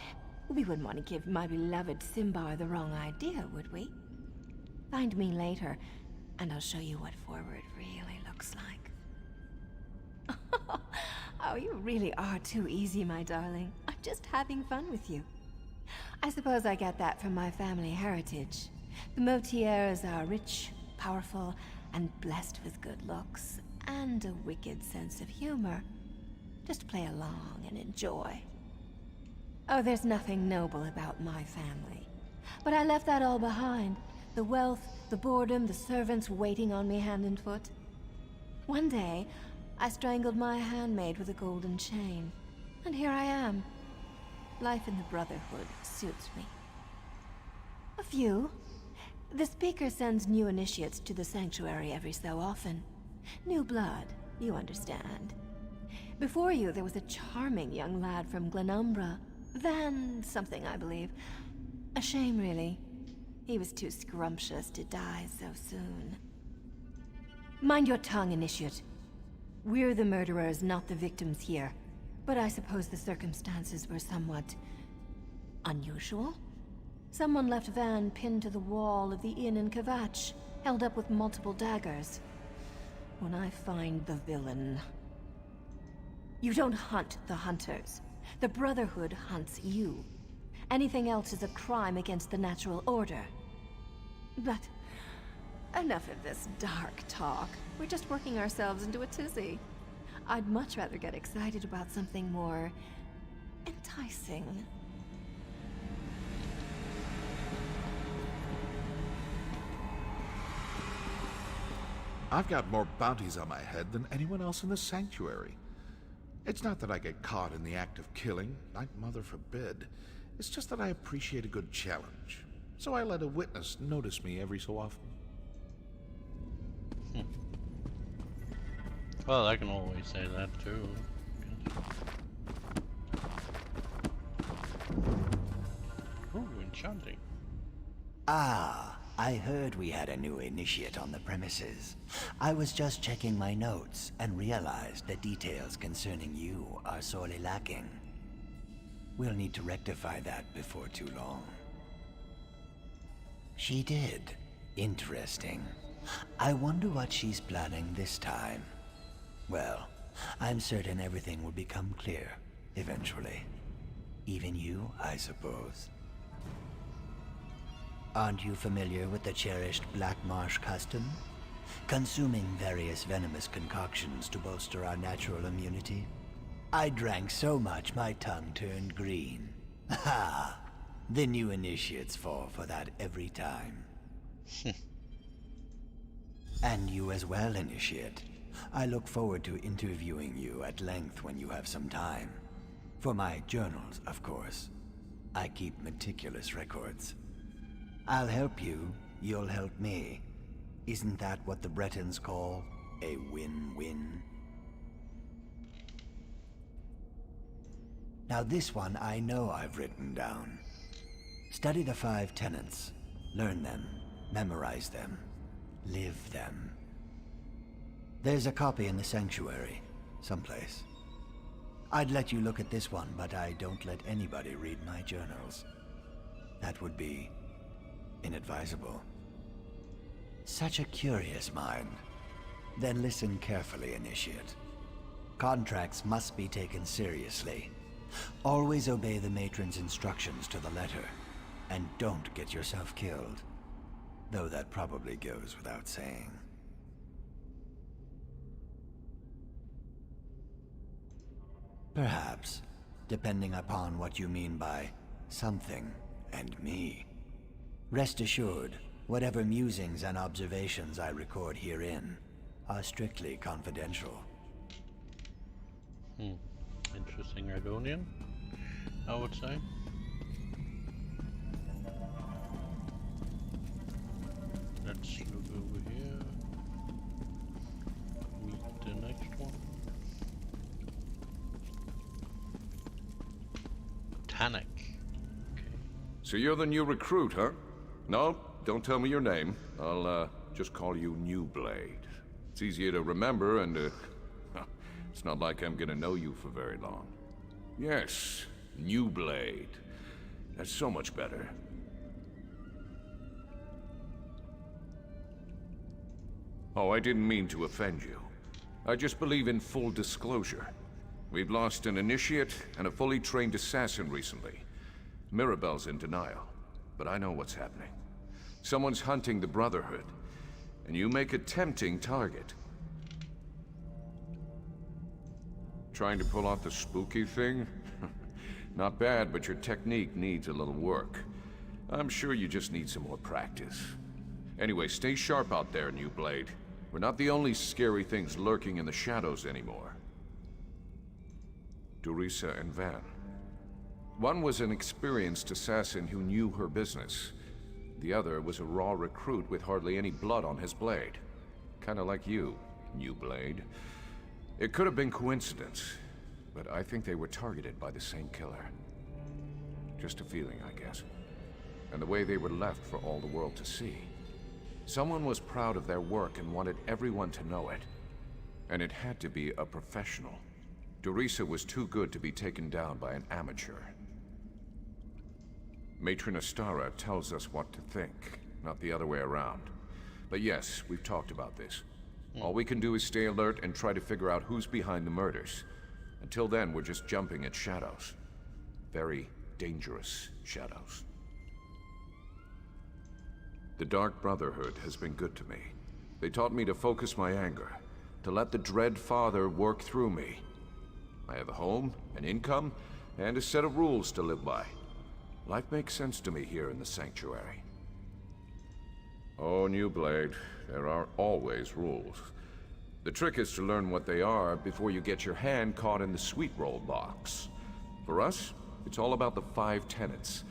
we wouldn't want to give my beloved Simbar the wrong idea, would we? Find me later, and I'll show you what forward really looks like. Oh, you really are too easy, my darling. I'm just having fun with you. I suppose I get that from my family heritage. The Motiers are rich, powerful, and blessed with good looks, and a wicked sense of humor. Just play along and enjoy. Oh, there's nothing noble about my family. But I left that all behind. The wealth, the boredom, the servants waiting on me hand and foot. One day, I strangled my handmaid with a golden chain. And here I am. Life in the Brotherhood suits me. A few. The Speaker sends new initiates to the Sanctuary every so often. New blood, you understand. Before you, there was a charming young lad from Glenumbra. Van something, I believe. A shame, really. He was too scrumptious to die so soon. Mind your tongue, Initiate. We're the murderers, not the victims here. But I suppose the circumstances were somewhat unusual? Someone left Van pinned to the wall of the inn in Kvatch, held up with multiple daggers. When I find the villain... You don't hunt the hunters. The Brotherhood hunts you. Anything else is a crime against the natural order. But enough of this dark talk. We're just working ourselves into a tizzy. I'd much rather get excited about something more enticing. I've got more bounties on my head than anyone else in the Sanctuary. It's not that I get caught in the act of killing, Night Mother forbid. It's just that I appreciate a good challenge. So I let a witness notice me every so often. Well, I can always say that too. Ooh, enchanting. Ah, I heard we had a new initiate on the premises. I was just checking my notes and realized the details concerning you are sorely lacking. We'll need to rectify that before too long. She did. Interesting. I wonder what she's planning this time. Well, I'm certain everything will become clear, eventually. Even you, I suppose. Aren't you familiar with the cherished Black Marsh custom? Consuming various venomous concoctions to bolster our natural immunity? I drank so much my tongue turned green. Ha! The new initiates fall for that every time. And you as well, Initiate. I look forward to interviewing you at length when you have some time. For my journals, of course. I keep meticulous records. I'll help you, you'll help me. Isn't that what the Bretons call a win-win? Now this one I know I've written down. Study the 5 tenets. Learn them. Memorize them. Live them. There's a copy in the sanctuary, someplace. I'd let you look at this one, but I don't let anybody read my journals. That would be inadvisable. Such a curious mind. Then listen carefully, Initiate. Contracts must be taken seriously. Always obey the matron's instructions to the letter, and don't get yourself killed. Though that probably goes without saying. Perhaps, depending upon what you mean by something and me. Rest assured, whatever musings and observations I record herein are strictly confidential. Interesting, Argonian. I would say. Let's look over here. Meet the next one. Tanak. So you're the new recruit, huh? No, don't tell me your name. I'll, just call you New Blade. It's easier to remember, and, it's not like I'm gonna know you for very long. Yes, New Blade. That's so much better. Oh, I didn't mean to offend you. I just believe in full disclosure. We've lost an initiate and a fully trained assassin recently. Mirabelle's in denial, but I know what's happening. Someone's hunting the Brotherhood, and you make a tempting target. Trying to pull off the spooky thing? Not bad, but your technique needs a little work. I'm sure you just need some more practice. Anyway, stay sharp out there, New Blade. We're not the only scary things lurking in the shadows anymore. Dorisa and Van. One was an experienced assassin who knew her business. The other was a raw recruit with hardly any blood on his blade. Kinda like you, New Blade. It could have been coincidence, but I think they were targeted by the same killer. Just a feeling, I guess. And the way they were left for all the world to see. Someone was proud of their work and wanted everyone to know it. And it had to be a professional. Dorisa was too good to be taken down by an amateur. Matron Astara tells us what to think, not the other way around. But yes, we've talked about this. All we can do is stay alert and try to figure out who's behind the murders. Until then, we're just jumping at shadows. Very dangerous shadows. The Dark Brotherhood has been good to me. They taught me to focus my anger, to let the Dread Father work through me. I have a home, an income, and a set of rules to live by. Life makes sense to me here in the Sanctuary. Oh, New Blade, there are always rules. The trick is to learn what they are before you get your hand caught in the sweet roll box. For us, it's all about the 5 tenets.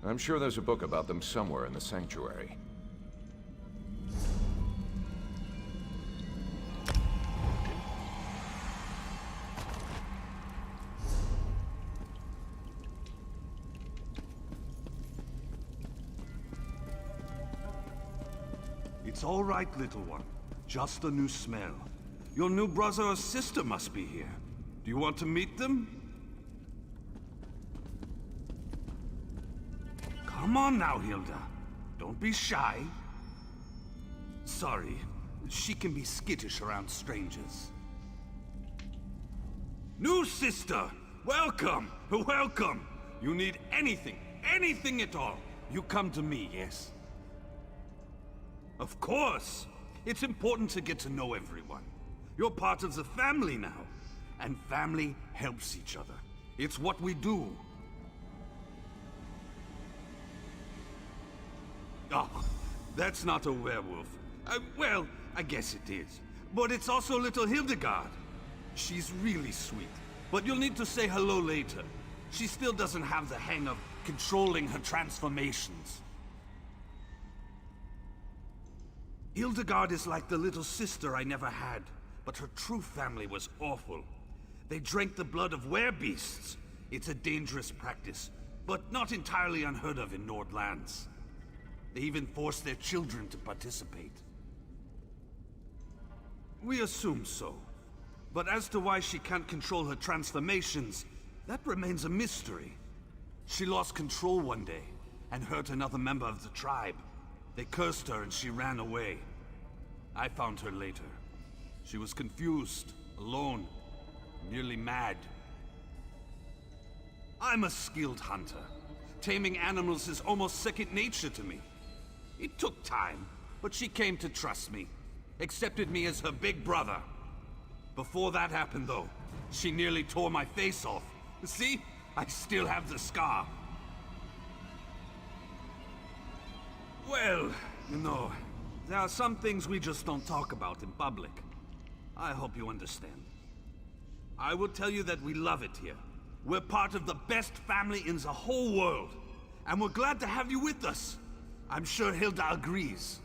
I'm sure there's a book about them somewhere in the Sanctuary. It's all right, little one. Just a new smell. Your new brother or sister must be here. Do you want to meet them? Come on now, Hilda. Don't be shy. Sorry, she can be skittish around strangers. New sister! Welcome! Welcome! You need anything at all, you come to me, yes? Of course! It's important to get to know everyone. You're part of the family now. And family helps each other. It's what we do. Oh, that's not a werewolf. Well, I guess it is. But it's also little Hildegard. She's really sweet. But you'll need to say hello later. She still doesn't have the hang of controlling her transformations. Hildegard is like the little sister I never had, but her true family was awful. They drank the blood of werebeasts. It's a dangerous practice, but not entirely unheard of in Nordlands. They even forced their children to participate. We assume so. But as to why she can't control her transformations, that remains a mystery. She lost control one day, and hurt another member of the tribe. They cursed her and she ran away. I found her later. She was confused, alone, nearly mad. I'm a skilled hunter. Taming animals is almost second nature to me. It took time, but she came to trust me. Accepted me as her big brother. Before that happened, though, she nearly tore my face off. See? I still have the scar. Well, you know, there are some things we just don't talk about in public. I hope you understand. I will tell you that we love it here. We're part of the best family in the whole world, and we're glad to have you with us. I'm sure Hilda agrees.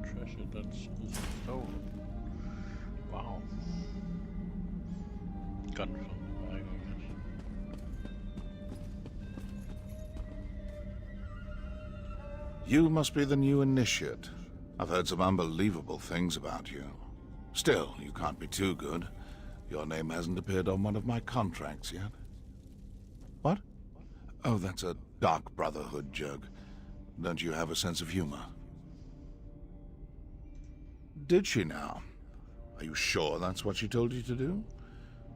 Treasure that's stolen. Wow. Gun from the bag, I guess. You must be the new initiate. I've heard some unbelievable things about you. Still, you can't be too good. Your name hasn't appeared on one of my contracts yet. What? Oh, that's a Dark Brotherhood joke. Don't you have a sense of humor? Did she now? Are you sure that's what she told you to do?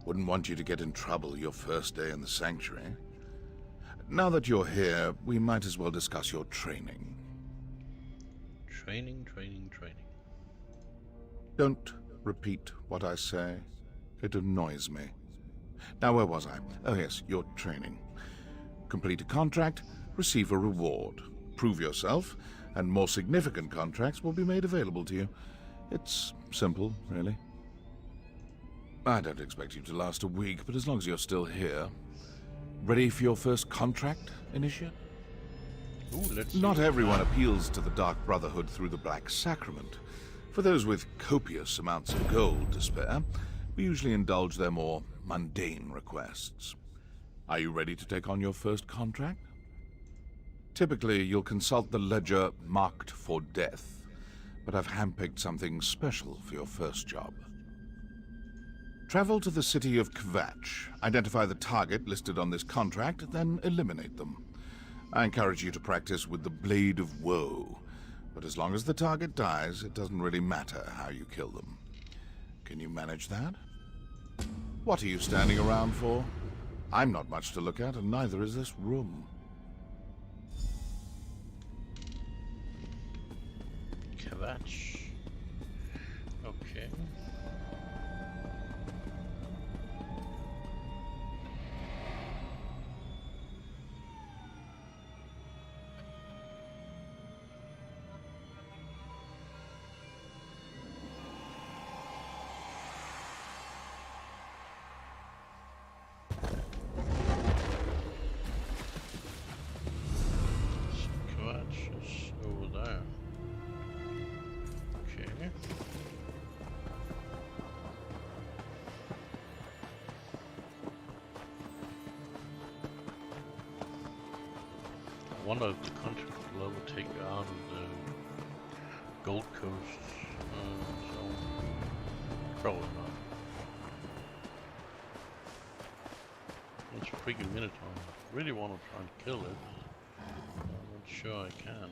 Wouldn't want you to get in trouble your first day in the sanctuary. Now that you're here, we might as well discuss your training. Training. Don't repeat what I say. It annoys me. Now, where was I? Oh yes, your training. Complete a contract, receive a reward. Prove yourself, and more significant contracts will be made available to you. It's simple, really. I don't expect you to last a week, but as long as you're still here. Ready for your first contract, Initiate? Ooh, let's Not see. everyone appeals to the Dark Brotherhood through the Black Sacrament. For those with copious amounts of gold to spare, we usually indulge their more mundane requests. Are you ready to take on your first contract? Typically, you'll consult the ledger marked for death, but I've handpicked something special for your first job. Travel to the city of Kvatch, identify the target listed on this contract, then eliminate them. I encourage you to practice with the Blade of Woe, but as long as the target dies, it doesn't really matter how you kill them. Can you manage that? What are you standing around for? I'm not much to look at, and neither is this room. Kvatch. Okay. Kvatch is over there. Okay. I wonder if the contract will ever take you out of the Gold Coast zone. Probably not. It's a freaking Minotaur. I really want to try and kill it. I'm not sure I can.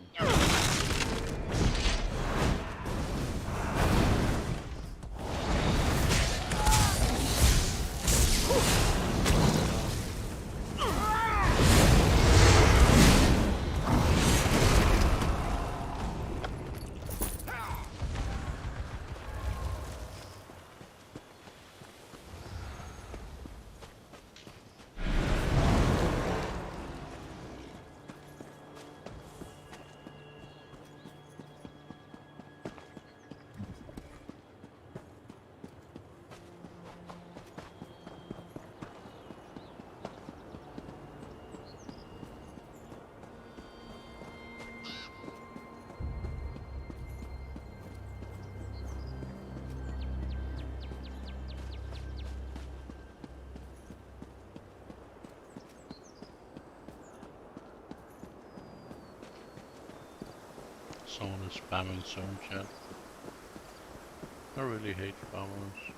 Someone is spamming zone chat. I really hate spammers.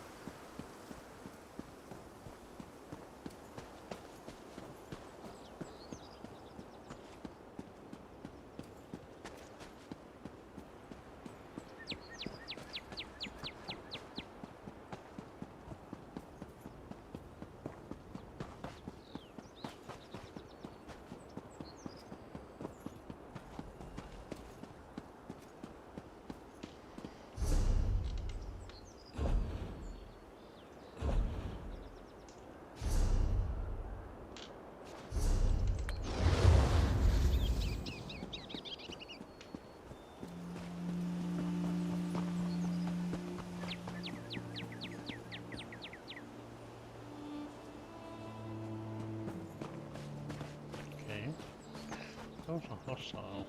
Those are hostile.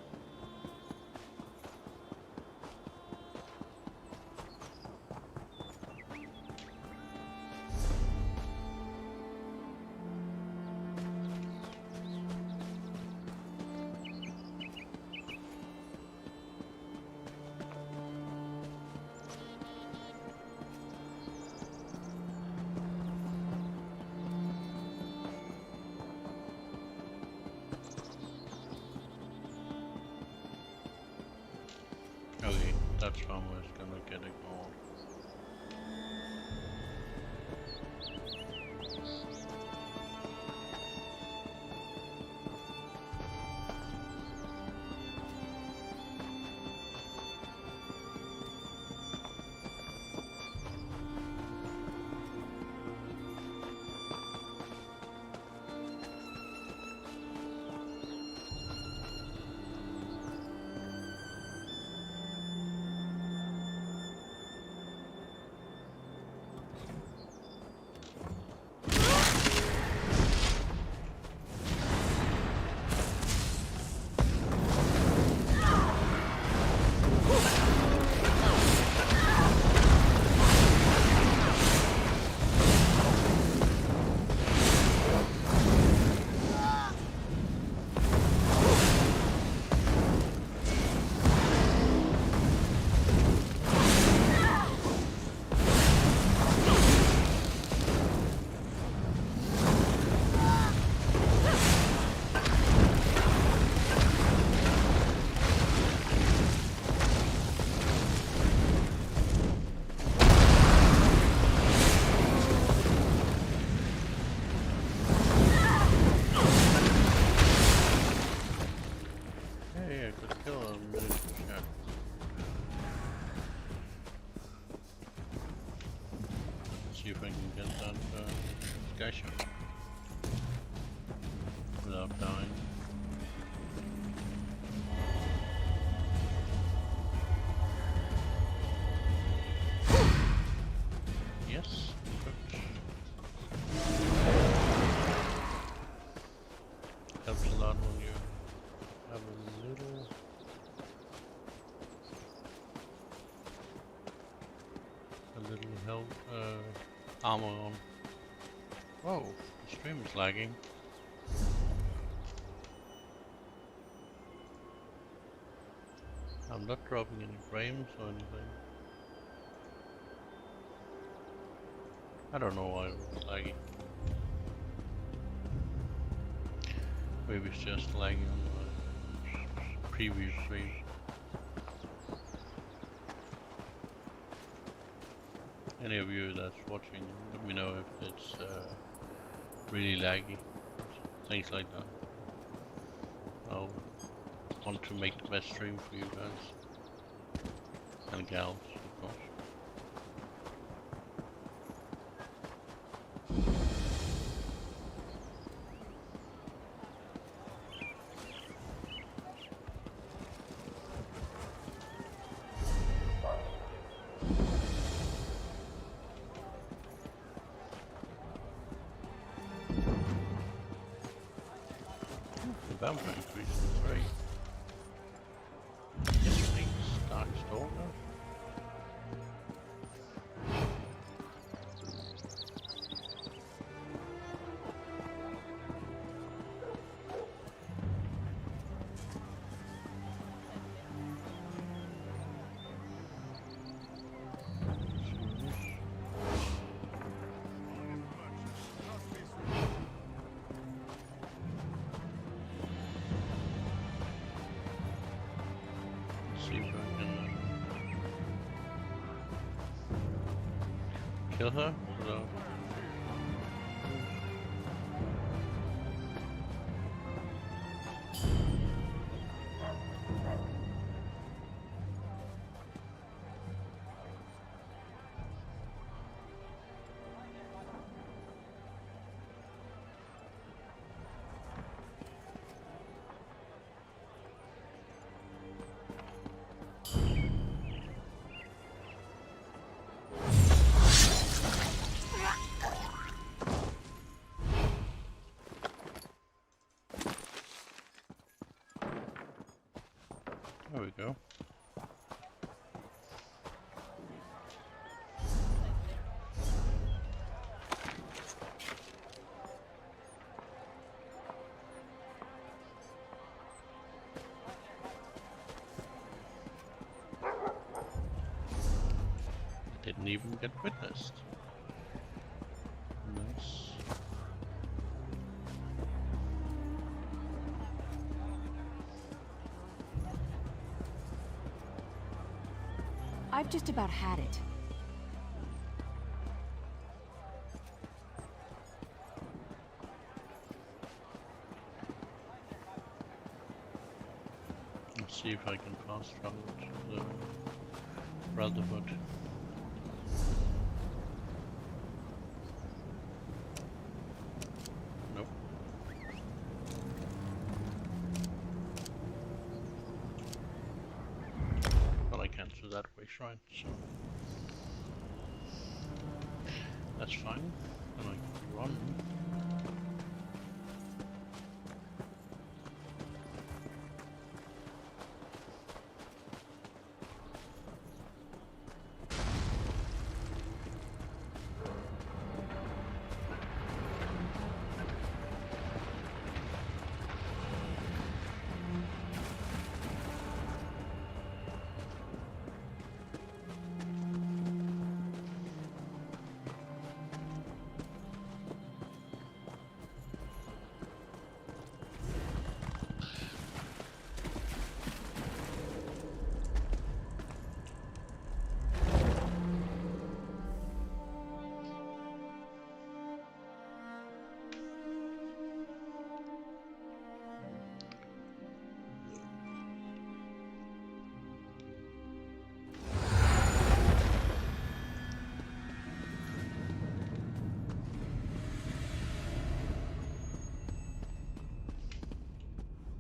Okay, that farmer is gonna get ignored. See if I can get that guy shot without dying. Yes, good. Helps a lot when you have a little health armor on. Whoa, the stream is lagging. I'm not dropping any frames or anything. I don't know why it was lagging. Maybe it's just lagging on the previous stream. Any of you that's watching, let me know if it's really laggy, things like that. I'll want to make the best stream for you guys and gals, of course. Vampire increase to 3. Yes, please, Dark Stalker. kill her, so... There we go. Didn't even get witnessed. Nice. I've just about had it. Let's see if I can fast travel to the Brotherhood. Nope. Well, I can't do that way shrine, so that's fine. And I can run.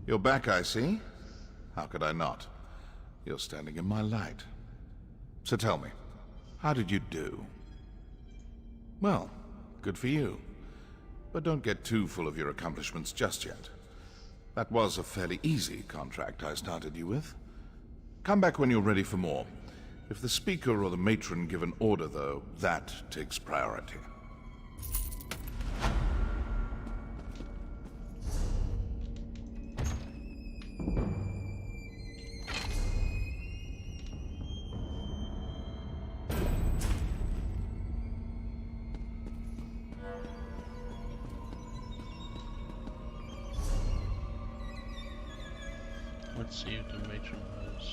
You're back, I see. How could I not? You're standing in my light. So tell me, how did you do? Well, good for you. But don't get too full of your accomplishments just yet. That was a fairly easy contract I started you with. Come back when you're ready for more. If the Speaker or the Matron give an order, though, that takes priority. Let's see if the matron has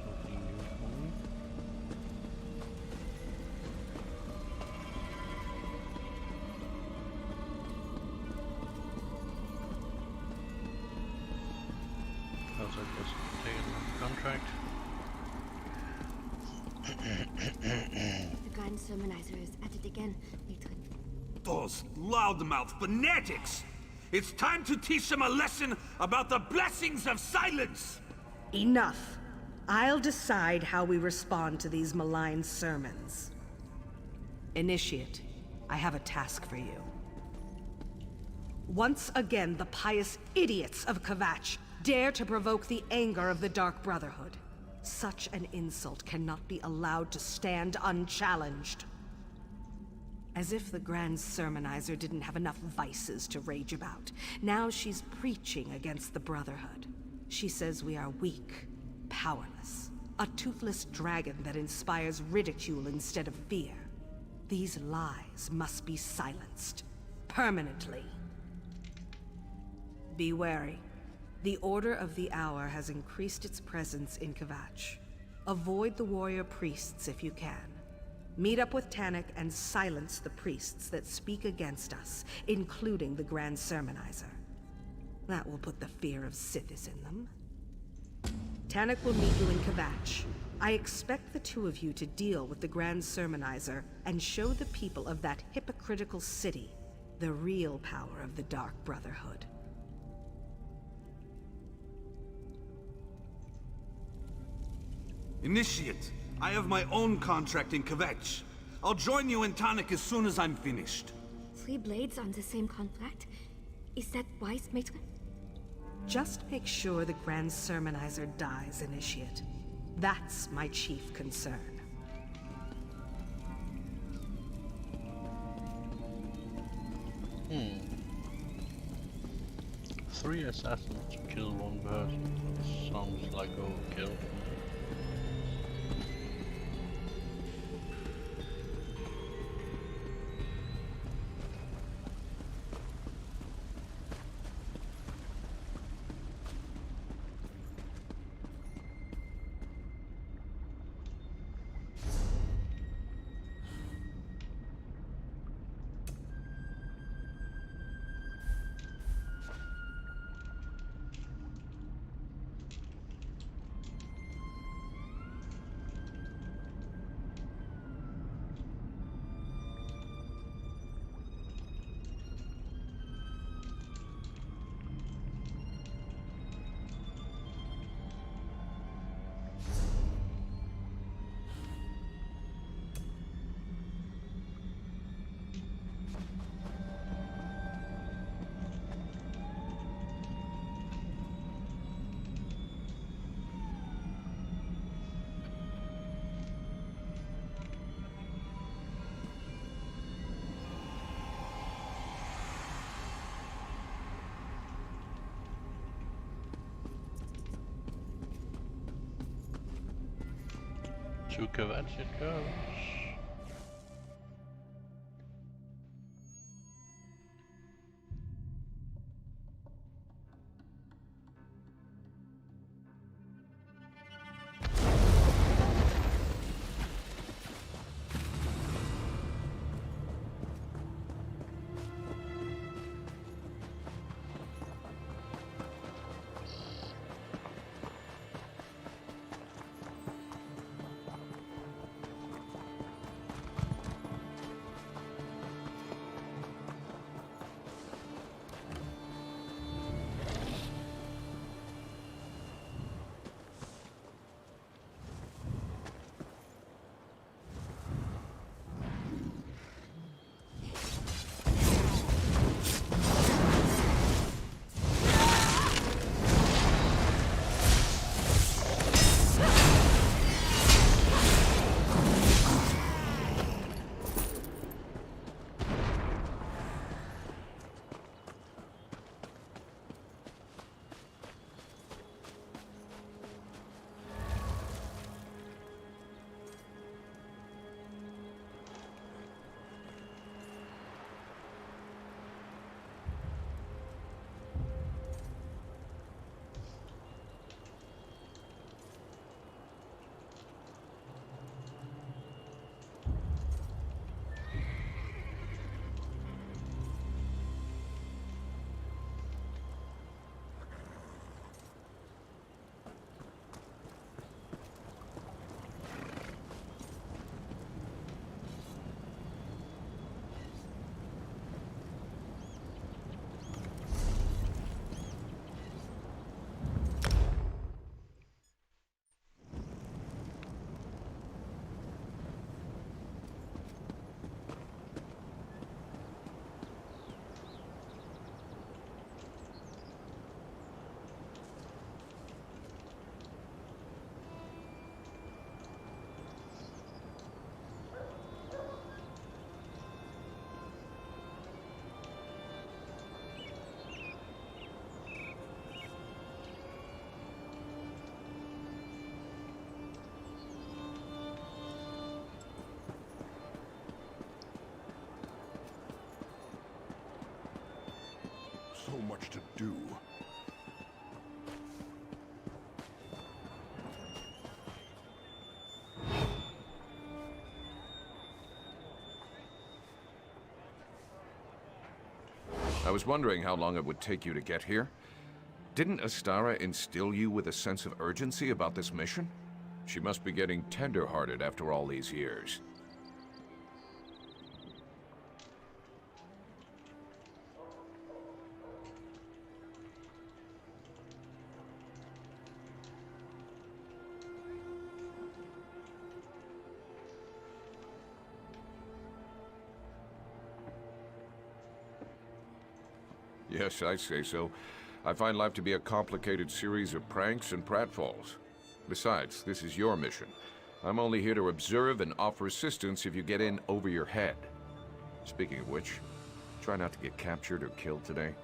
something new for me. How's that person taking on contract? The Grand Sermonizer is at it again, Matron. Those loudmouth fanatics! It's time to teach them a lesson about the blessings of silence! Enough. I'll decide how we respond to these malign sermons. Initiate, I have a task for you. Once again, the pious idiots of Kvatch dare to provoke the anger of the Dark Brotherhood. Such an insult cannot be allowed to stand unchallenged. As if the Grand Sermonizer didn't have enough vices to rage about. Now she's preaching against the Brotherhood. She says we are weak, powerless. A toothless dragon that inspires ridicule instead of fear. These lies must be silenced. Permanently. Be wary. The Order of the Hour has increased its presence in Kvatch. Avoid the warrior priests if you can. Meet up with Tannic and silence the priests that speak against us, including the Grand Sermonizer. That will put the fear of Sithis in them. Tannic will meet you in Kvatch. I expect the two of you to deal with the Grand Sermonizer and show the people of that hypocritical city the real power of the Dark Brotherhood. Initiate, I have my own contract in Kvatch. I'll join you in Tannic as soon as I'm finished. 3 blades on the same contract? Is that wise, Maître? Just make sure the Grand Sermonizer dies, Initiate. That's my chief concern. Three assassins to kill one person. Sounds like overkill. To Kvatch it goes. So much to do. I was wondering how long it would take you to get here. Didn't Astara instill you with a sense of urgency about this mission? She must be getting tender-hearted after all these years. Yes, I say so. I find life to be a complicated series of pranks and pratfalls. Besides, this is your mission. I'm only here to observe and offer assistance if you get in over your head. Speaking of which, try not to get captured or killed today.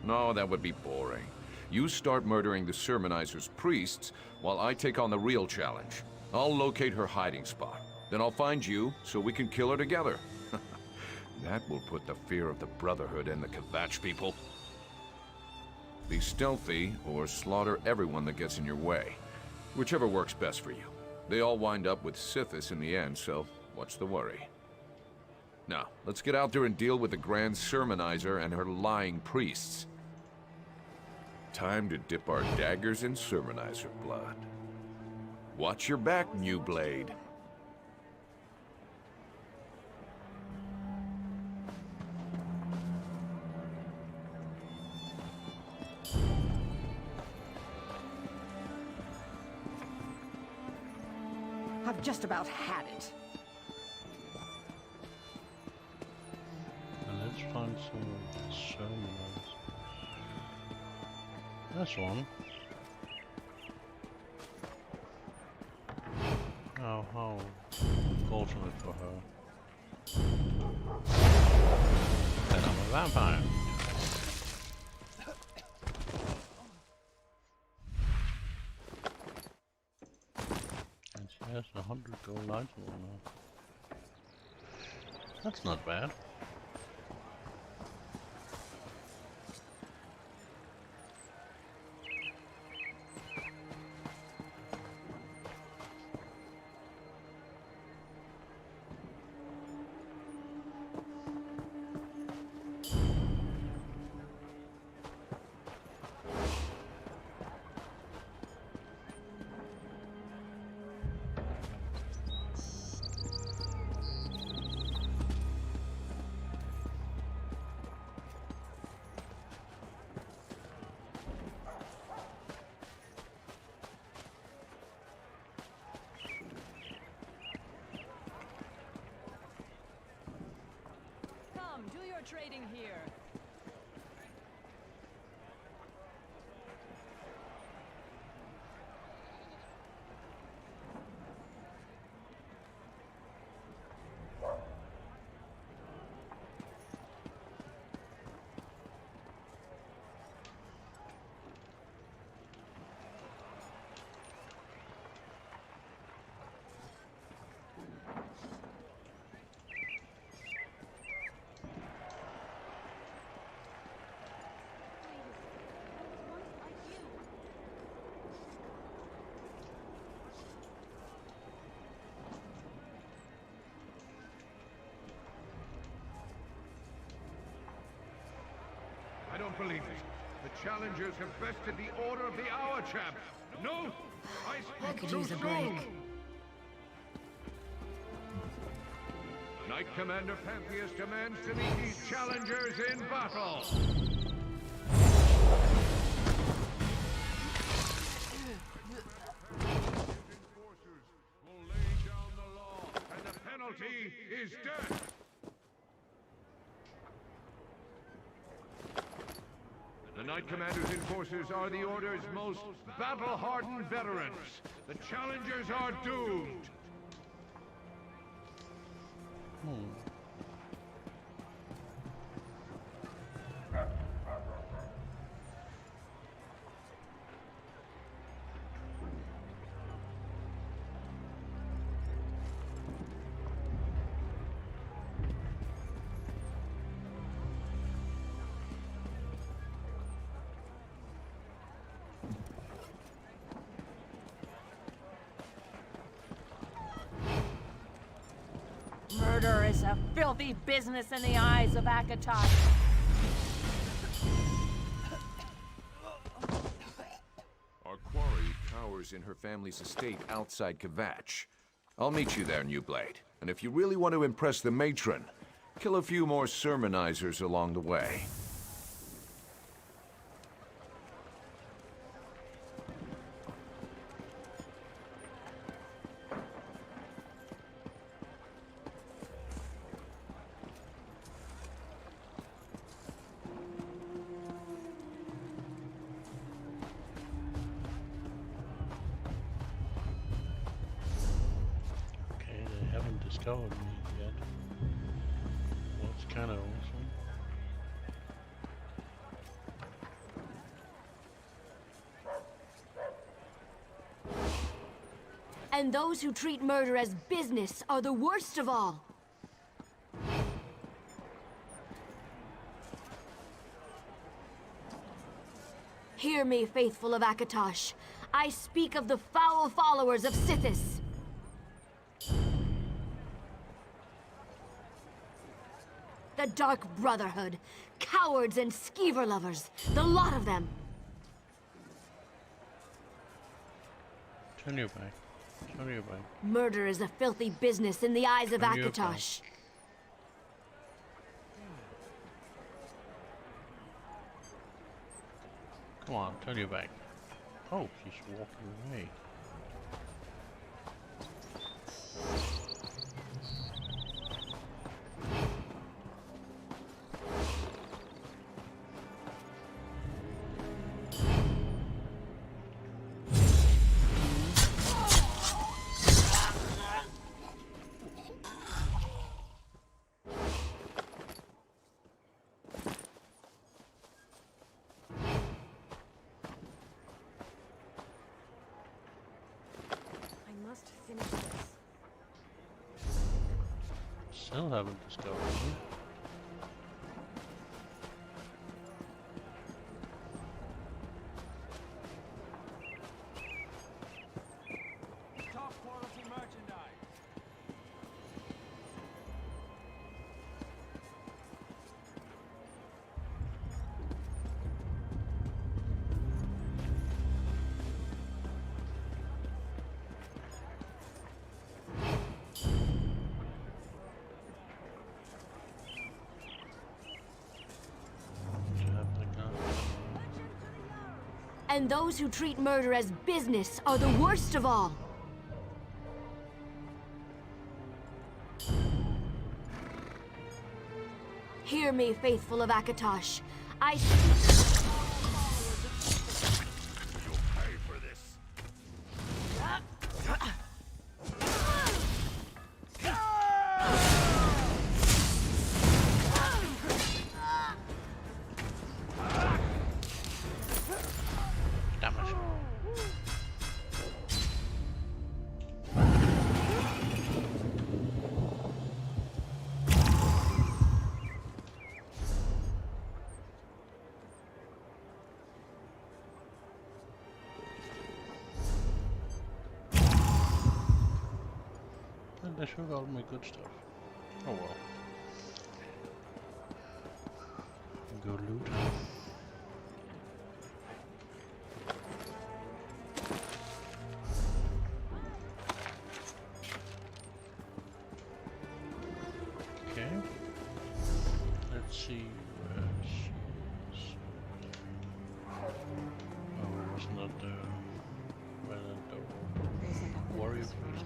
No, that would be boring. You start murdering the sermonizer's priests while I take on the real challenge. I'll locate her hiding spot. Then I'll find you so we can kill her together. That will put the fear of the Brotherhood and the Kvatch people. Be stealthy or slaughter everyone that gets in your way. Whichever works best for you. They all wind up with Sithis in the end, so what's the worry? Now, let's get out there and deal with the Grand Sermonizer and her lying priests. Time to dip our daggers in Sermonizer blood. Watch your back, New Blade. I've just about had it. And let's find some sermons. That's one. Oh, how fortunate for her. Then I'm a vampire. And she has 100 gold items now. That's not bad. Do your trading here. I don't believe it. The challengers have bested the Order of the Hour, champ. No! I spoke too soon! Knight Commander Pantheus demands to meet these challengers in battle! Enforcers will lay down the law, and the penalty is death! The Knight Commander's enforcers are the Order's most battle-hardened veterans. The challengers are doomed. Murder is a filthy business in the eyes of Akatosh. Our quarry cowers in her family's estate outside Kvatch. I'll meet you there, New Blade. And if you really want to impress the matron, kill a few more sermonizers along the way. Discovered me yet. That's kind of awesome. And those who treat murder as business are the worst of all. Hear me, faithful of Akatosh. I speak of the foul followers of Sithis. The Dark Brotherhood. Cowards and skeever lovers. The lot of them. Turn your back. Turn your back. Murder is a filthy business in the eyes of Turn your Akatosh. Come on, turn your back. Oh, she's walking away. Still haven't discovered me. Top quality merchandise. And those who treat murder as business are the worst of all. Hear me, faithful of Akatosh. I speak. You'll pay for this. They should all my good stuff. Oh well. Go loot. Okay. Let's see where she is. Oh, wasn't that the where the warrior priest?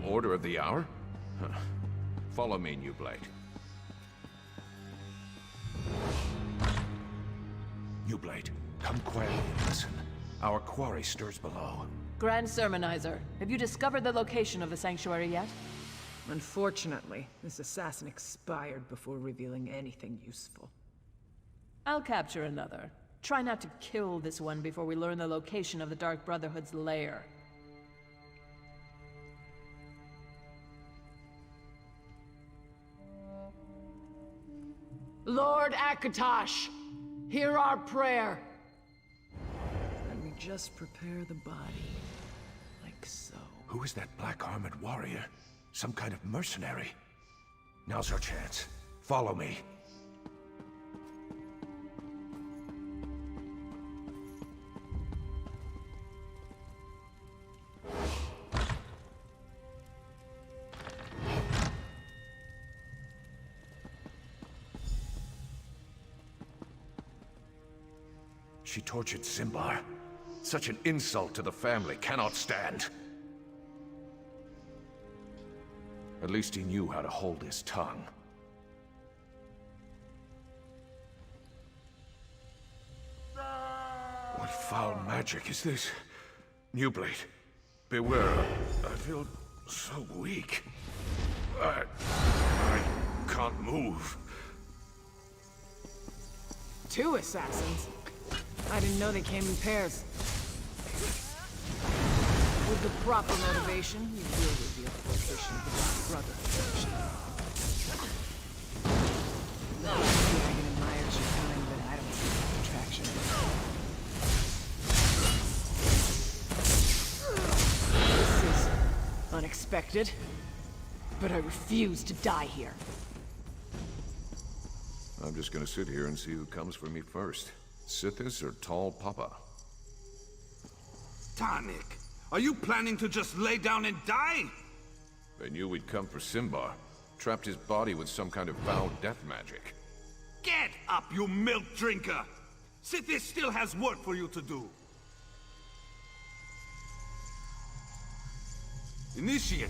no Order of the Hour? Huh. Follow me, New Blade. New Blade, come quietly and listen. Our quarry stirs below. Grand Sermonizer, have you discovered the location of the sanctuary yet? Unfortunately, this assassin expired before revealing anything useful. I'll capture another. Try not to kill this one before we learn the location of the Dark Brotherhood's lair. Lord Akatosh, hear our prayer. And we just prepare the body, like so. Who is that black-armored warrior? Some kind of mercenary? Now's our chance. Follow me. She tortured Simbar. Such an insult to the family cannot stand. At least he knew how to hold his tongue. What foul magic is this? New Blade, beware. I feel so weak. I can't move. 2 assassins? I didn't know they came in pairs. With the proper motivation, you will reveal the location of the Dark Brotherhood. Dragon admires your kind, but I don't see the attraction. This is unexpected, but I refuse to die here. I'm just gonna sit here and see who comes for me first. Sithis or Tall Papa? Tanik, are you planning to just lay down and die? They knew we'd come for Simbar. Trapped his body with some kind of foul death magic. Get up, you milk drinker! Sithis still has work for you to do. Initiate,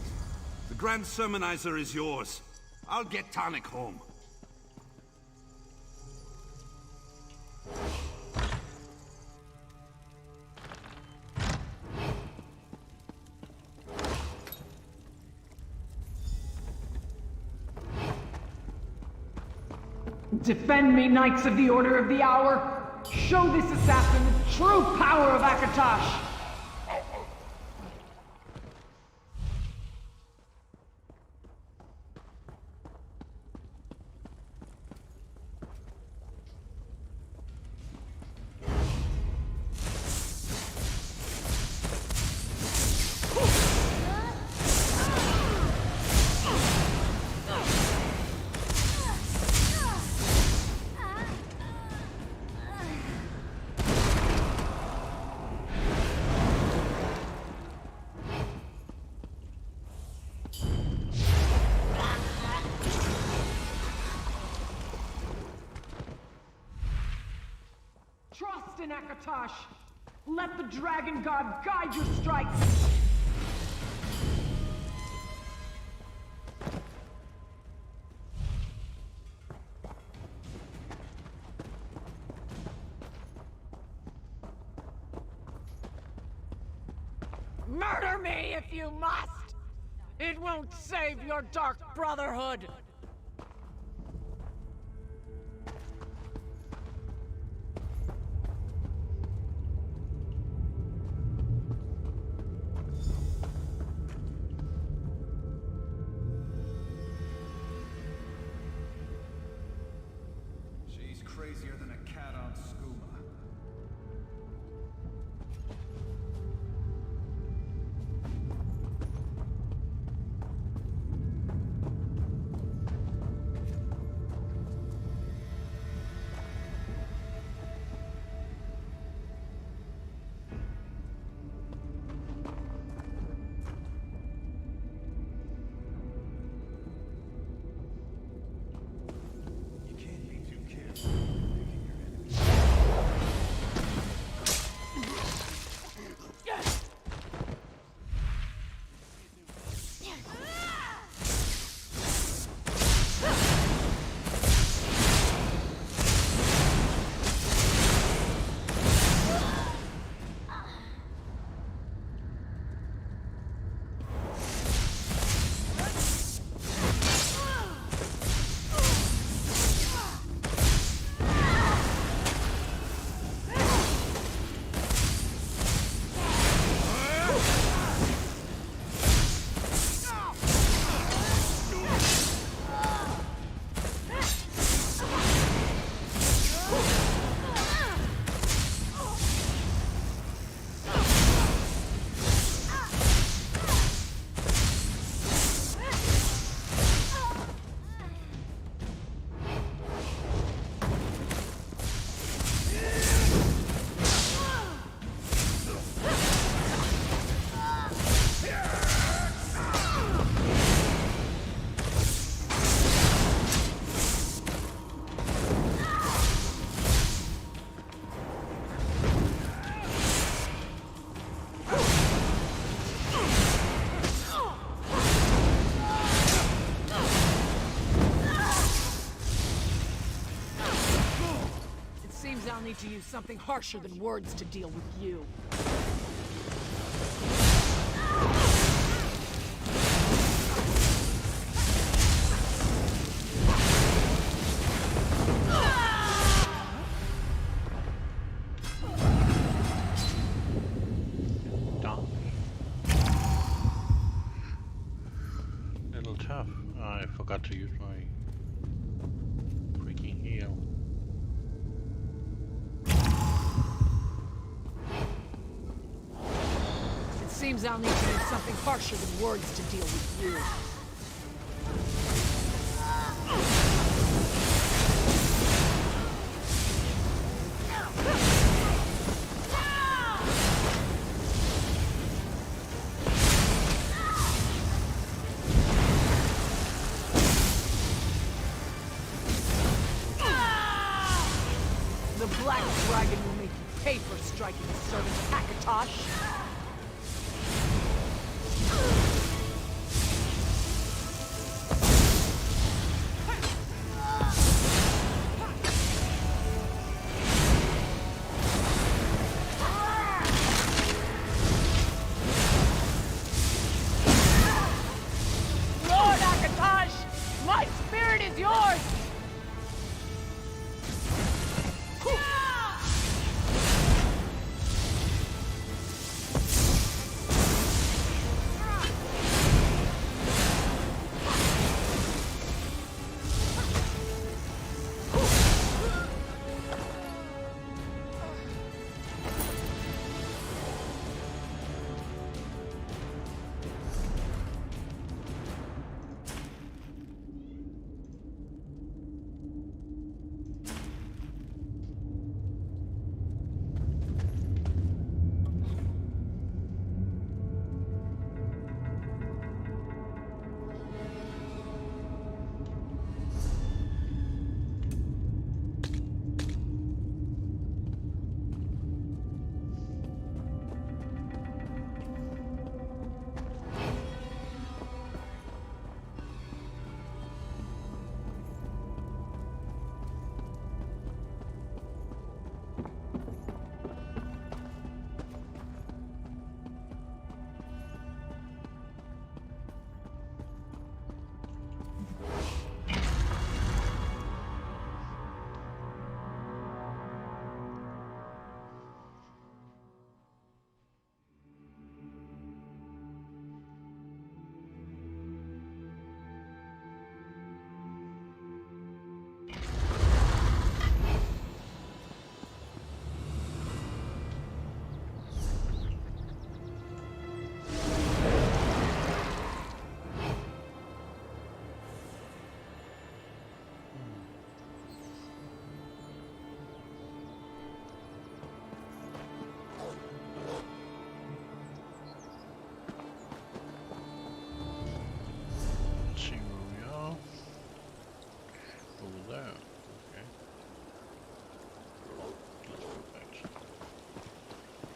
the Grand Sermonizer is yours. I'll get Tanik home. Defend me, Knights of the Order of the Hour! Show this assassin the true power of Akatosh! Trust in Akatosh! Let the Dragon God guide your strikes! Murder me if you must! It won't save your Dark Brotherhood! She's crazier than a cat on skooma. seems I'll need to use something harsher than words to deal with you. Little tough. I forgot to use my freaking heal. It seems I'll need to use something harsher than words to deal with you. The Black Dragon will make you pay for striking a servant, Akatosh. Lord Akatosh, my spirit is yours!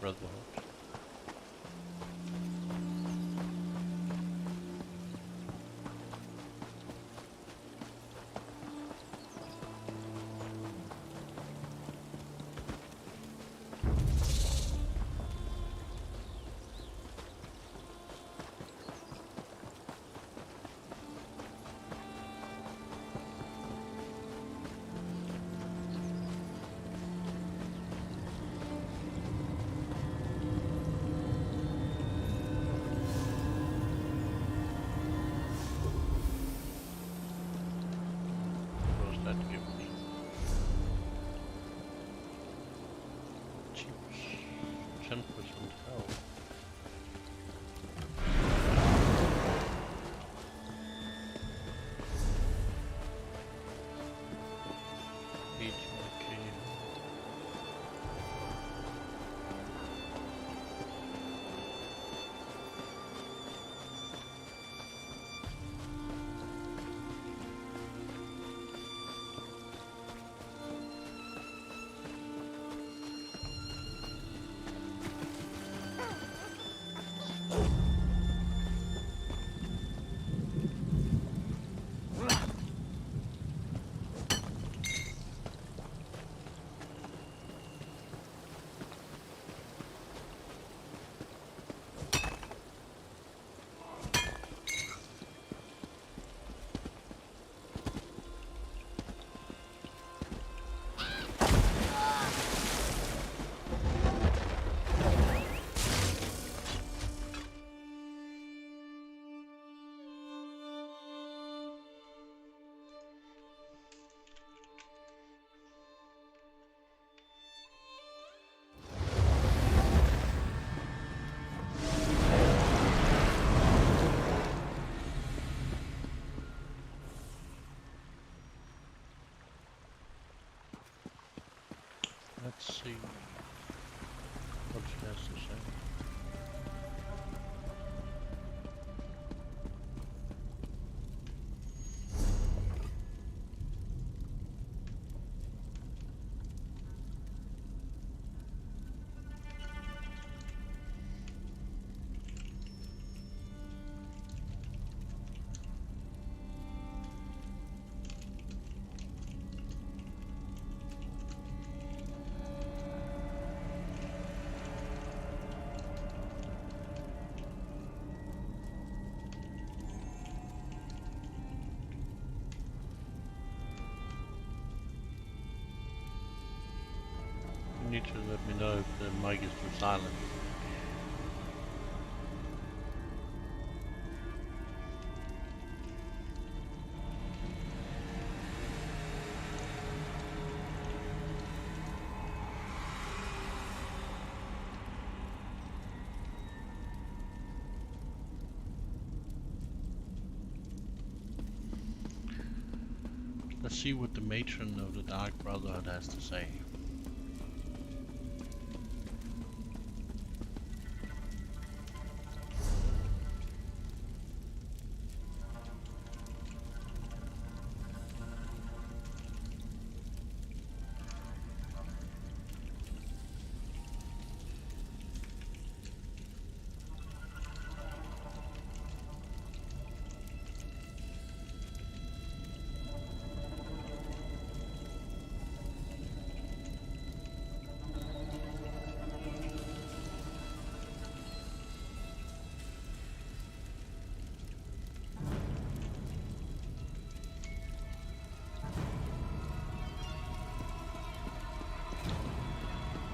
Brotherhood. That give me 10% health. Let's see what she has to say. You need to let me know if the mic is too silent. Let's see what the matron of the Dark Brotherhood has to say.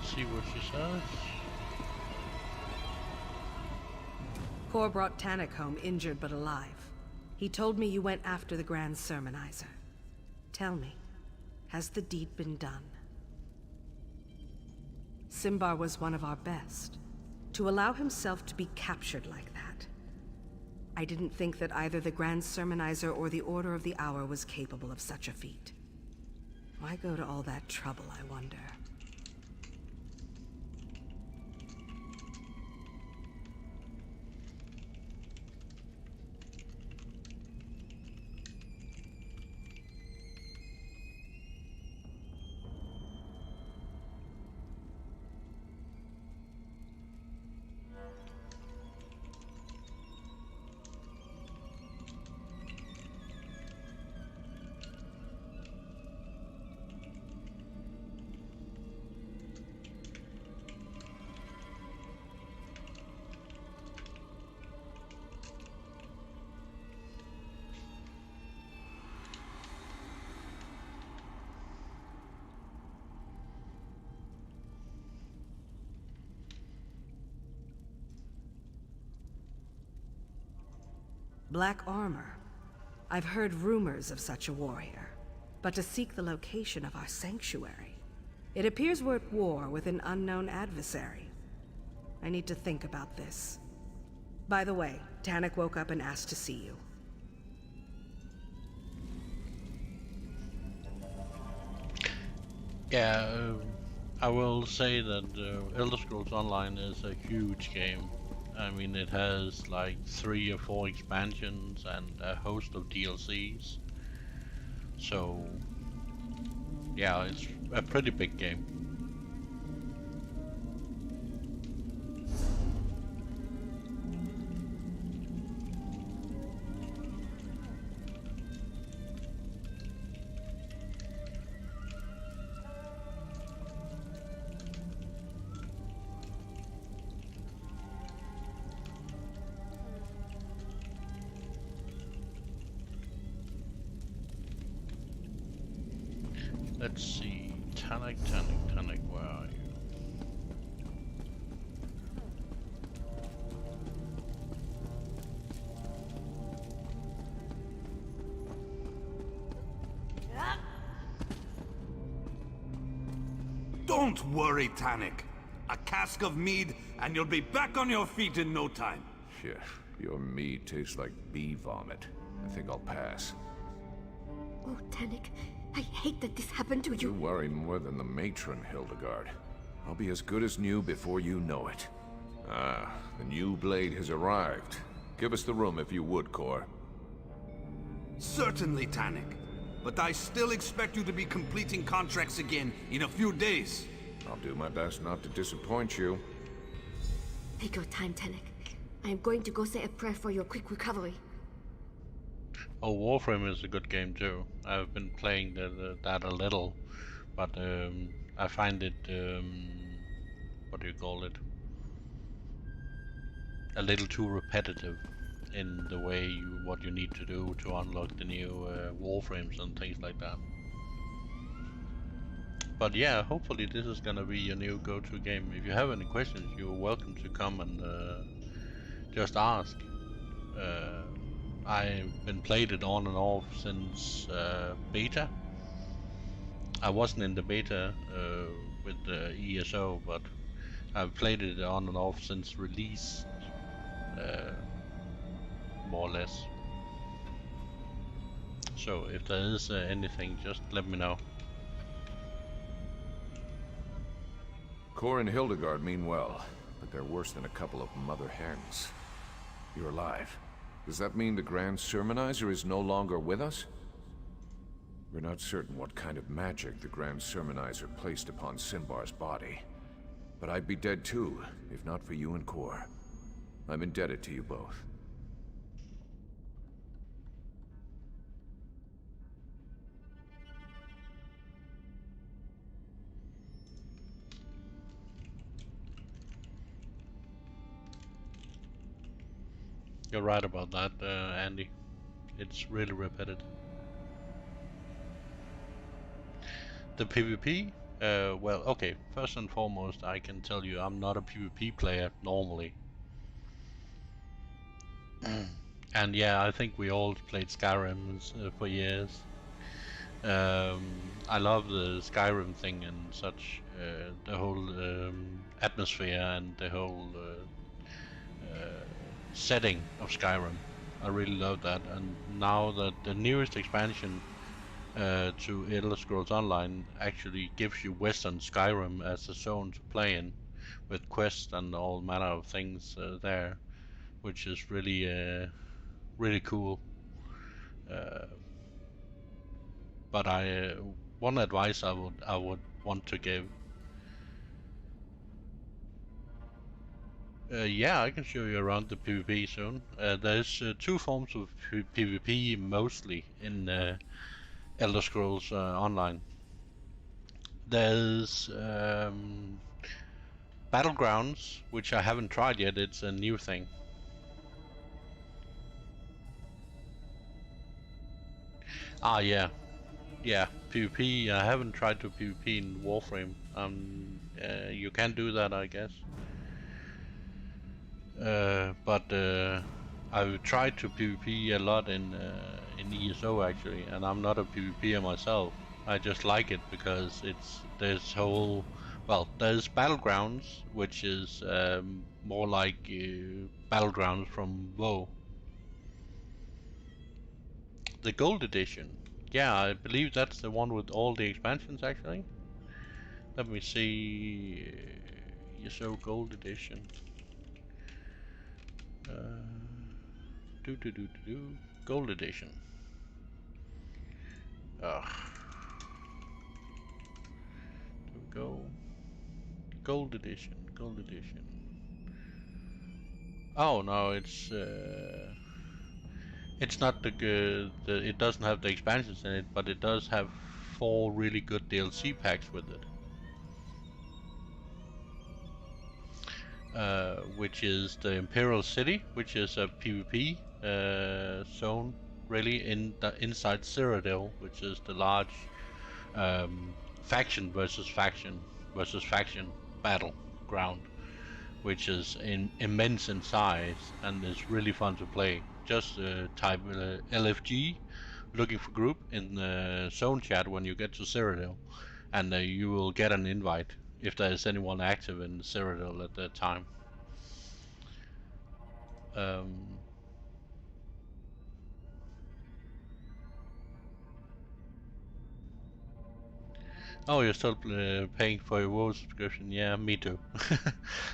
See what she says. Kor brought Tannic home injured but alive. He told me you went after the Grand Sermonizer. Tell me, has the deed been done? Simbar was one of our best. To allow himself to be captured like that. I didn't think that either the Grand Sermonizer or the Order of the Hour was capable of such a feat. Why go to all that trouble, I wonder? Black armor. I've heard rumors of such a warrior, but to seek the location of our sanctuary. It appears we're at war with an unknown adversary. I need to think about this. By the way, Tannic woke up and asked to see you. Yeah, I will say that Elder Scrolls Online is a huge game. I mean, it has like 3 or 4 expansions and a host of DLCs. So, yeah, it's a pretty big game. Let's see, Tannic, where are you? Don't worry, Tannic. A cask of mead, and you'll be back on your feet in no time. Shit, your mead tastes like bee vomit. I think I'll pass. Oh, Tannic, I hate that this happened to You you. worry more than the matron, Hildegard. I'll be as good as new before you know it. Ah, the new blade has arrived. Give us the room if you would, Kor. Certainly, Tannic. But I still expect you to be completing contracts again in a few days. I'll do my best not to disappoint you. Take your time, Tannic. I am going to go say a prayer for your quick recovery. Oh, Warframe is a good game too. I've been playing that a little, but I find it, what do you call it? A little too repetitive in the way what you need to do to unlock the new Warframes and things like that. But yeah, hopefully this is gonna be your new go-to game. If you have any questions, you're welcome to come and just ask. I've been played it on and off since beta. I wasn't in the beta with the ESO, but I've played it on and off since release, more or less. So if there is anything, just let me know. Kor and Hildegard mean well, but they're worse than a couple of mother hens. You're alive. Does that mean the Grand Sermonizer is no longer with us? We're not certain what kind of magic the Grand Sermonizer placed upon Sinbar's body. But I'd be dead too, if not for you and Kor. I'm indebted to you both. You're right about that, Andy. It's really repetitive. The PvP? Well, okay, first and foremost, I can tell you I'm not a PvP player normally. And yeah, I think we all played Skyrim for years. I love the Skyrim thing and such, the whole atmosphere and the whole setting of Skyrim. I really love that, and now that the newest expansion to Elder Scrolls Online actually gives you Western Skyrim as a zone to play in, with quests and all manner of things there, which is really really cool. But one advice I would want to give. Yeah, I can show you around the PvP soon. There's two forms of PvP mostly in Elder Scrolls Online. There's Battlegrounds, which I haven't tried yet. It's a new thing. Ah, yeah, PvP. I haven't tried to PvP in Warframe. You can do that, I guess. But I've tried to PvP a lot in ESO actually, and I'm not a PvPer myself. I just like it because there's Battlegrounds, which is more like Battlegrounds from WoW. The Gold Edition, yeah, I believe that's the one with all the expansions actually. Let me see, ESO Gold Edition. Gold Edition. Ugh. There we go. Gold Edition. Oh no, it's not it doesn't have the expansions in it, but it does have 4 really good DLC packs with it. Which is the Imperial City, which is a PvP zone, really inside Cyrodiil, which is the large faction versus faction battleground, which is immense in size and is really fun to play. Just type LFG, looking for group, in the zone chat when you get to Cyrodiil, and you will get an invite if there is anyone active in Cyrodiil at that time. Oh, you're still paying for your WoW subscription? Yeah, me too.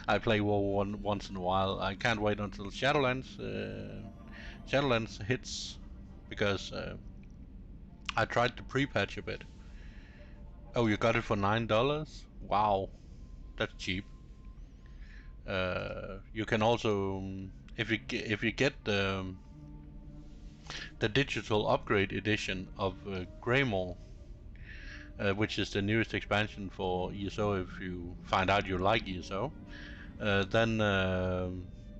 I play WoW once in a while. I can't wait until Shadowlands hits, because I tried to pre-patch a bit. Oh, you got it for $9? Wow, that's cheap. You can also, if you get the digital upgrade edition of Greymore, which is the newest expansion for ESO, if you find out you like ESO, then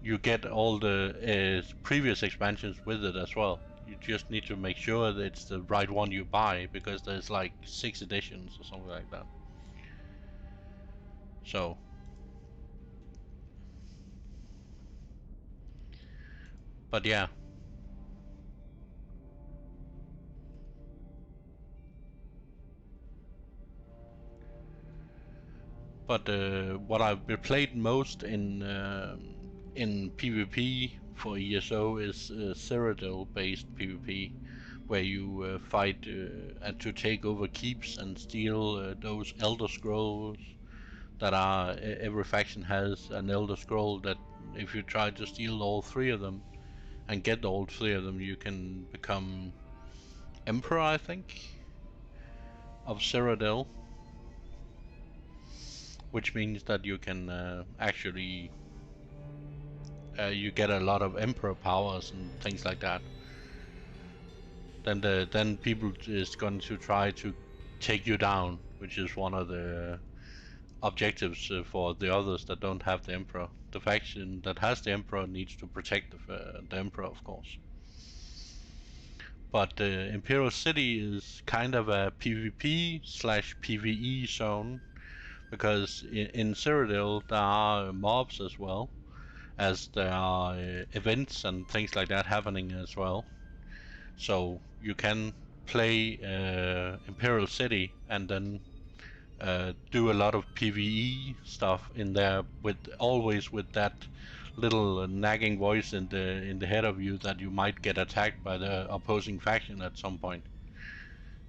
you get all the previous expansions with it as well. You just need to make sure that it's the right one you buy, because there's like 6 editions or something like that. So, but yeah. But what I've played most in PvP for ESO is Cyrodiil-based PvP, where you fight and to take over keeps and steal those Elder Scrolls that are. Every faction has an Elder Scroll that, if you try to steal all 3 of them and get all 3 of them, you can become Emperor, I think, of Cyrodiil. Which means that you can actually you get a lot of emperor powers and things like that. Then people is going to try to take you down, which is one of the objectives for the others that don't have the emperor. The faction that has the emperor needs to protect the emperor, of course. But Imperial City is kind of a PvP/PvE zone, because in Cyrodiil there are mobs as well, as there are events and things like that happening as well. So you can play Imperial City and then do a lot of PvE stuff in there, always with that little nagging voice in the head of you that you might get attacked by the opposing faction at some point,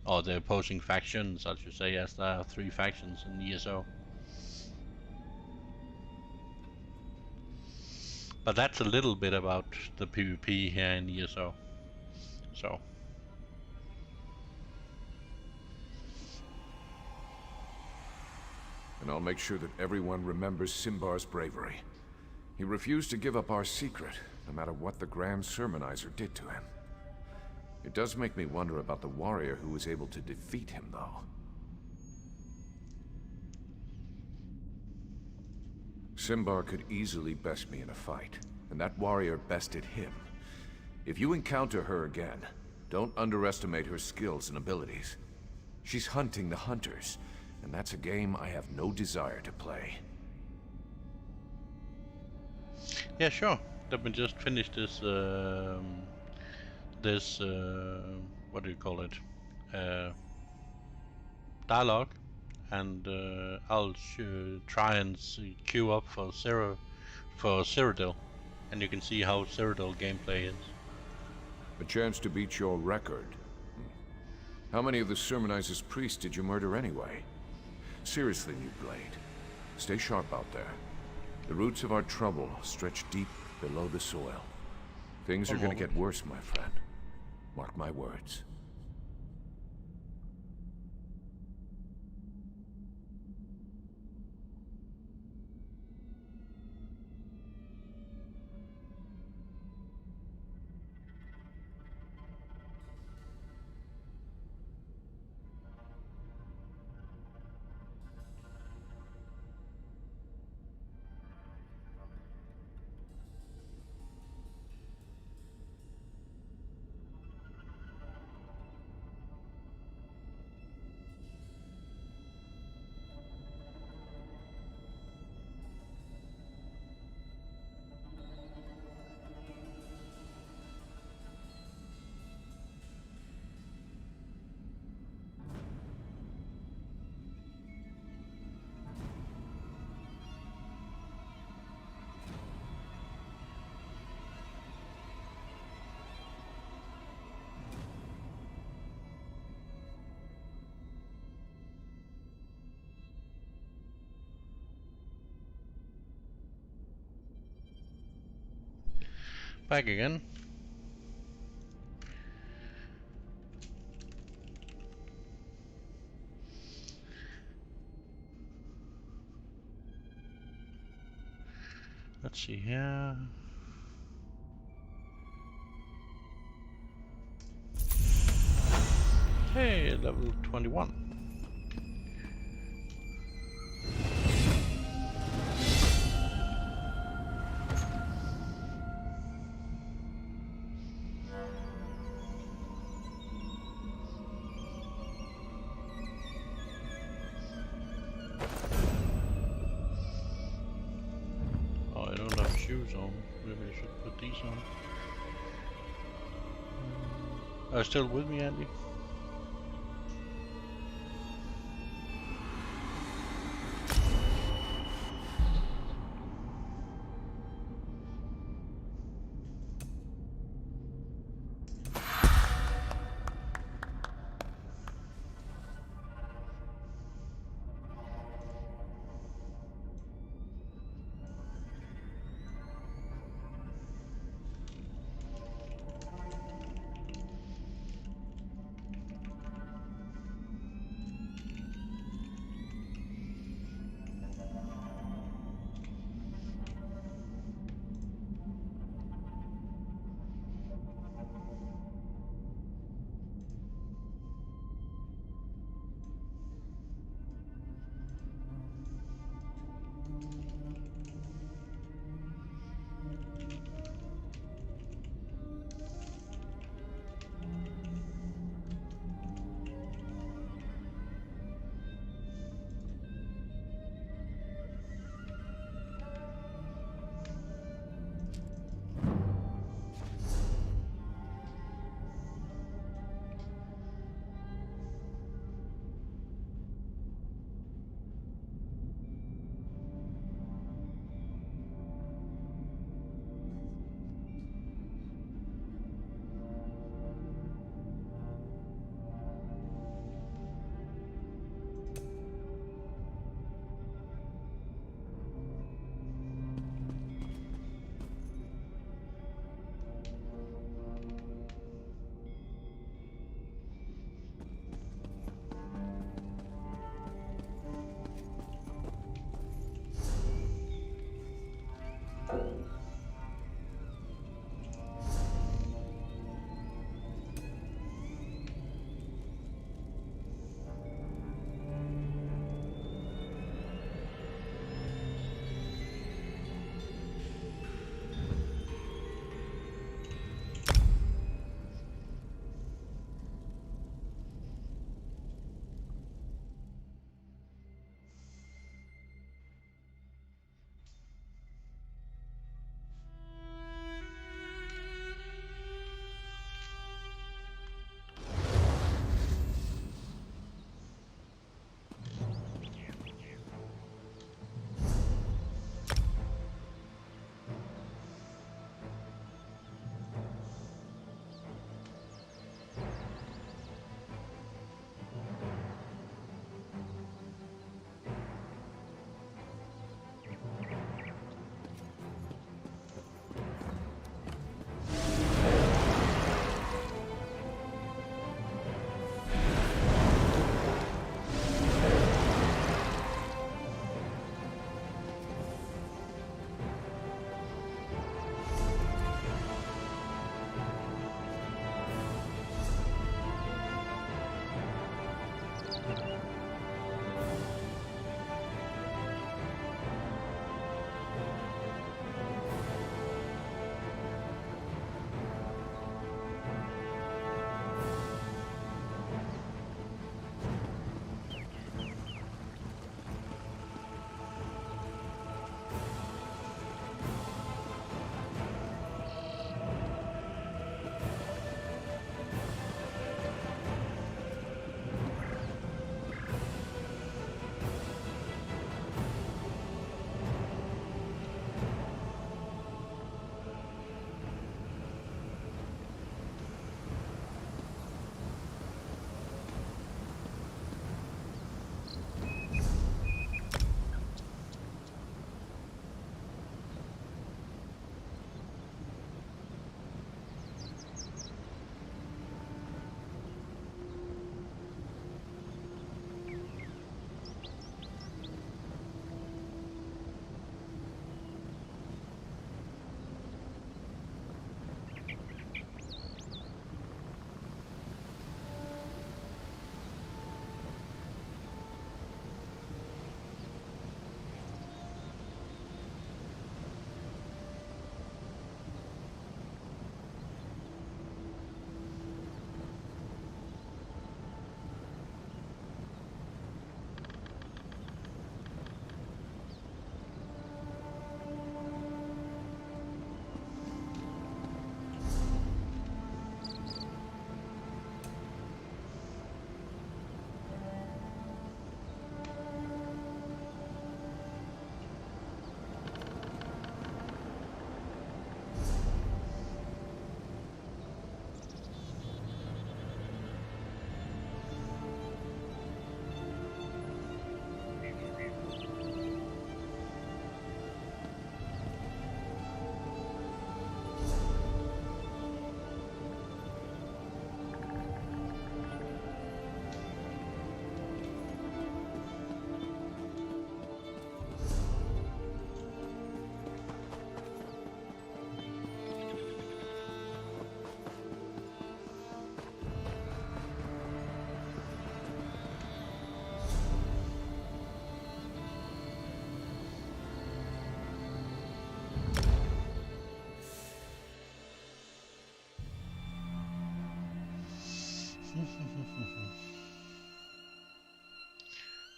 or the opposing factions, I should say, as there are 3 factions in ESO. But that's a little bit about the PvP here in ESO. So. And I'll make sure that everyone remembers Simbar's bravery. He refused to give up our secret, no matter what the Grand Sermonizer did to him. It does make me wonder about the warrior who was able to defeat him, though. Simbar could easily best me in a fight, and that warrior bested him. If you encounter her again, don't underestimate her skills and abilities. She's hunting the hunters, and that's a game I have no desire to play. Yeah, sure. Let me just finish this, what do you call it? Dialogue, and I'll try and queue up for Cyrodiil, and you can see how Cyrodiil gameplay is. A chance to beat your record. How many of the Sermonizer's priests did you murder anyway? Seriously, New Blade, stay sharp out there. The roots of our trouble stretch deep below the soil. Things are gonna get worse, my friend. Mark my words. Back again. Let's see here. Hey, level 21. Oh, I don't have shoes on. Maybe I should put these on. Are you still with me, Andy?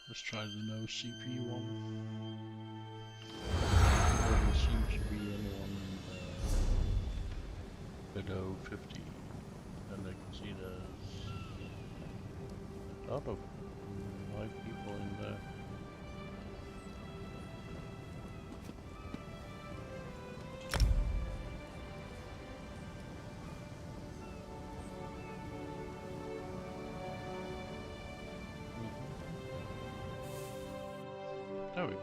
Let's try the no CP one. Doesn't seem to be anyone below 50, and I can see there's a lot of white people in there. There we go.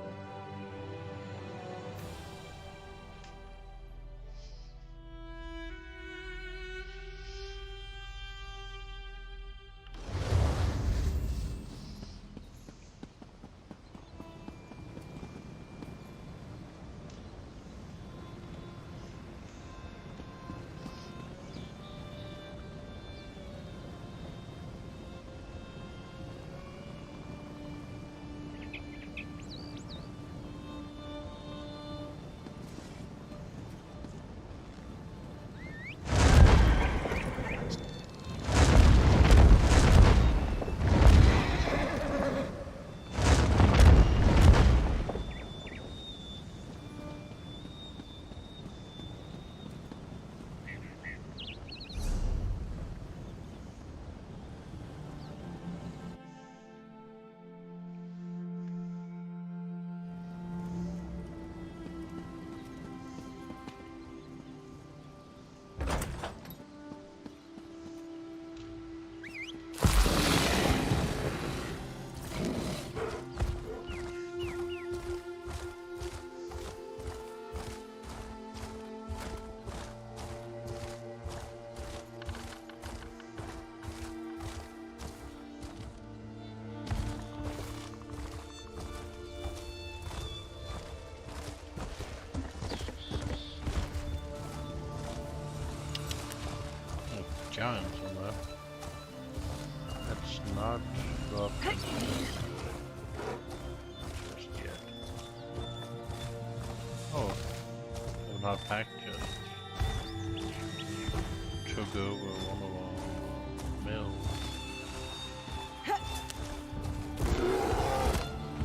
Giants on there. That's not up just yet. Oh, they're not packed just took over one of our mills.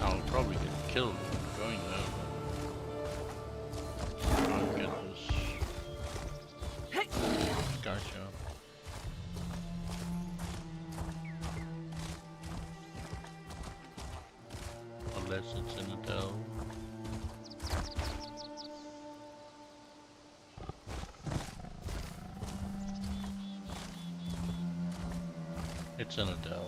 I'll probably get killed going there. Try and get this gotcha. Unless it's in a dell. It's in a dell.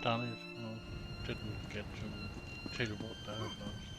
Darn it, oh, didn't get to teleport there first.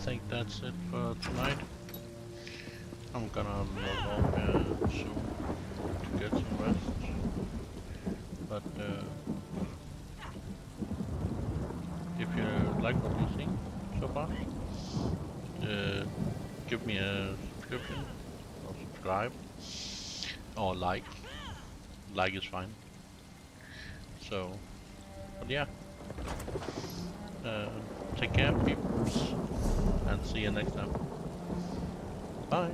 think that's it for tonight. I'm gonna log off soon to get some rest. But if you like what you see so far, give me a subscription or subscribe or like. Like is fine. So, but yeah. Take care, people, and see you next time. Bye.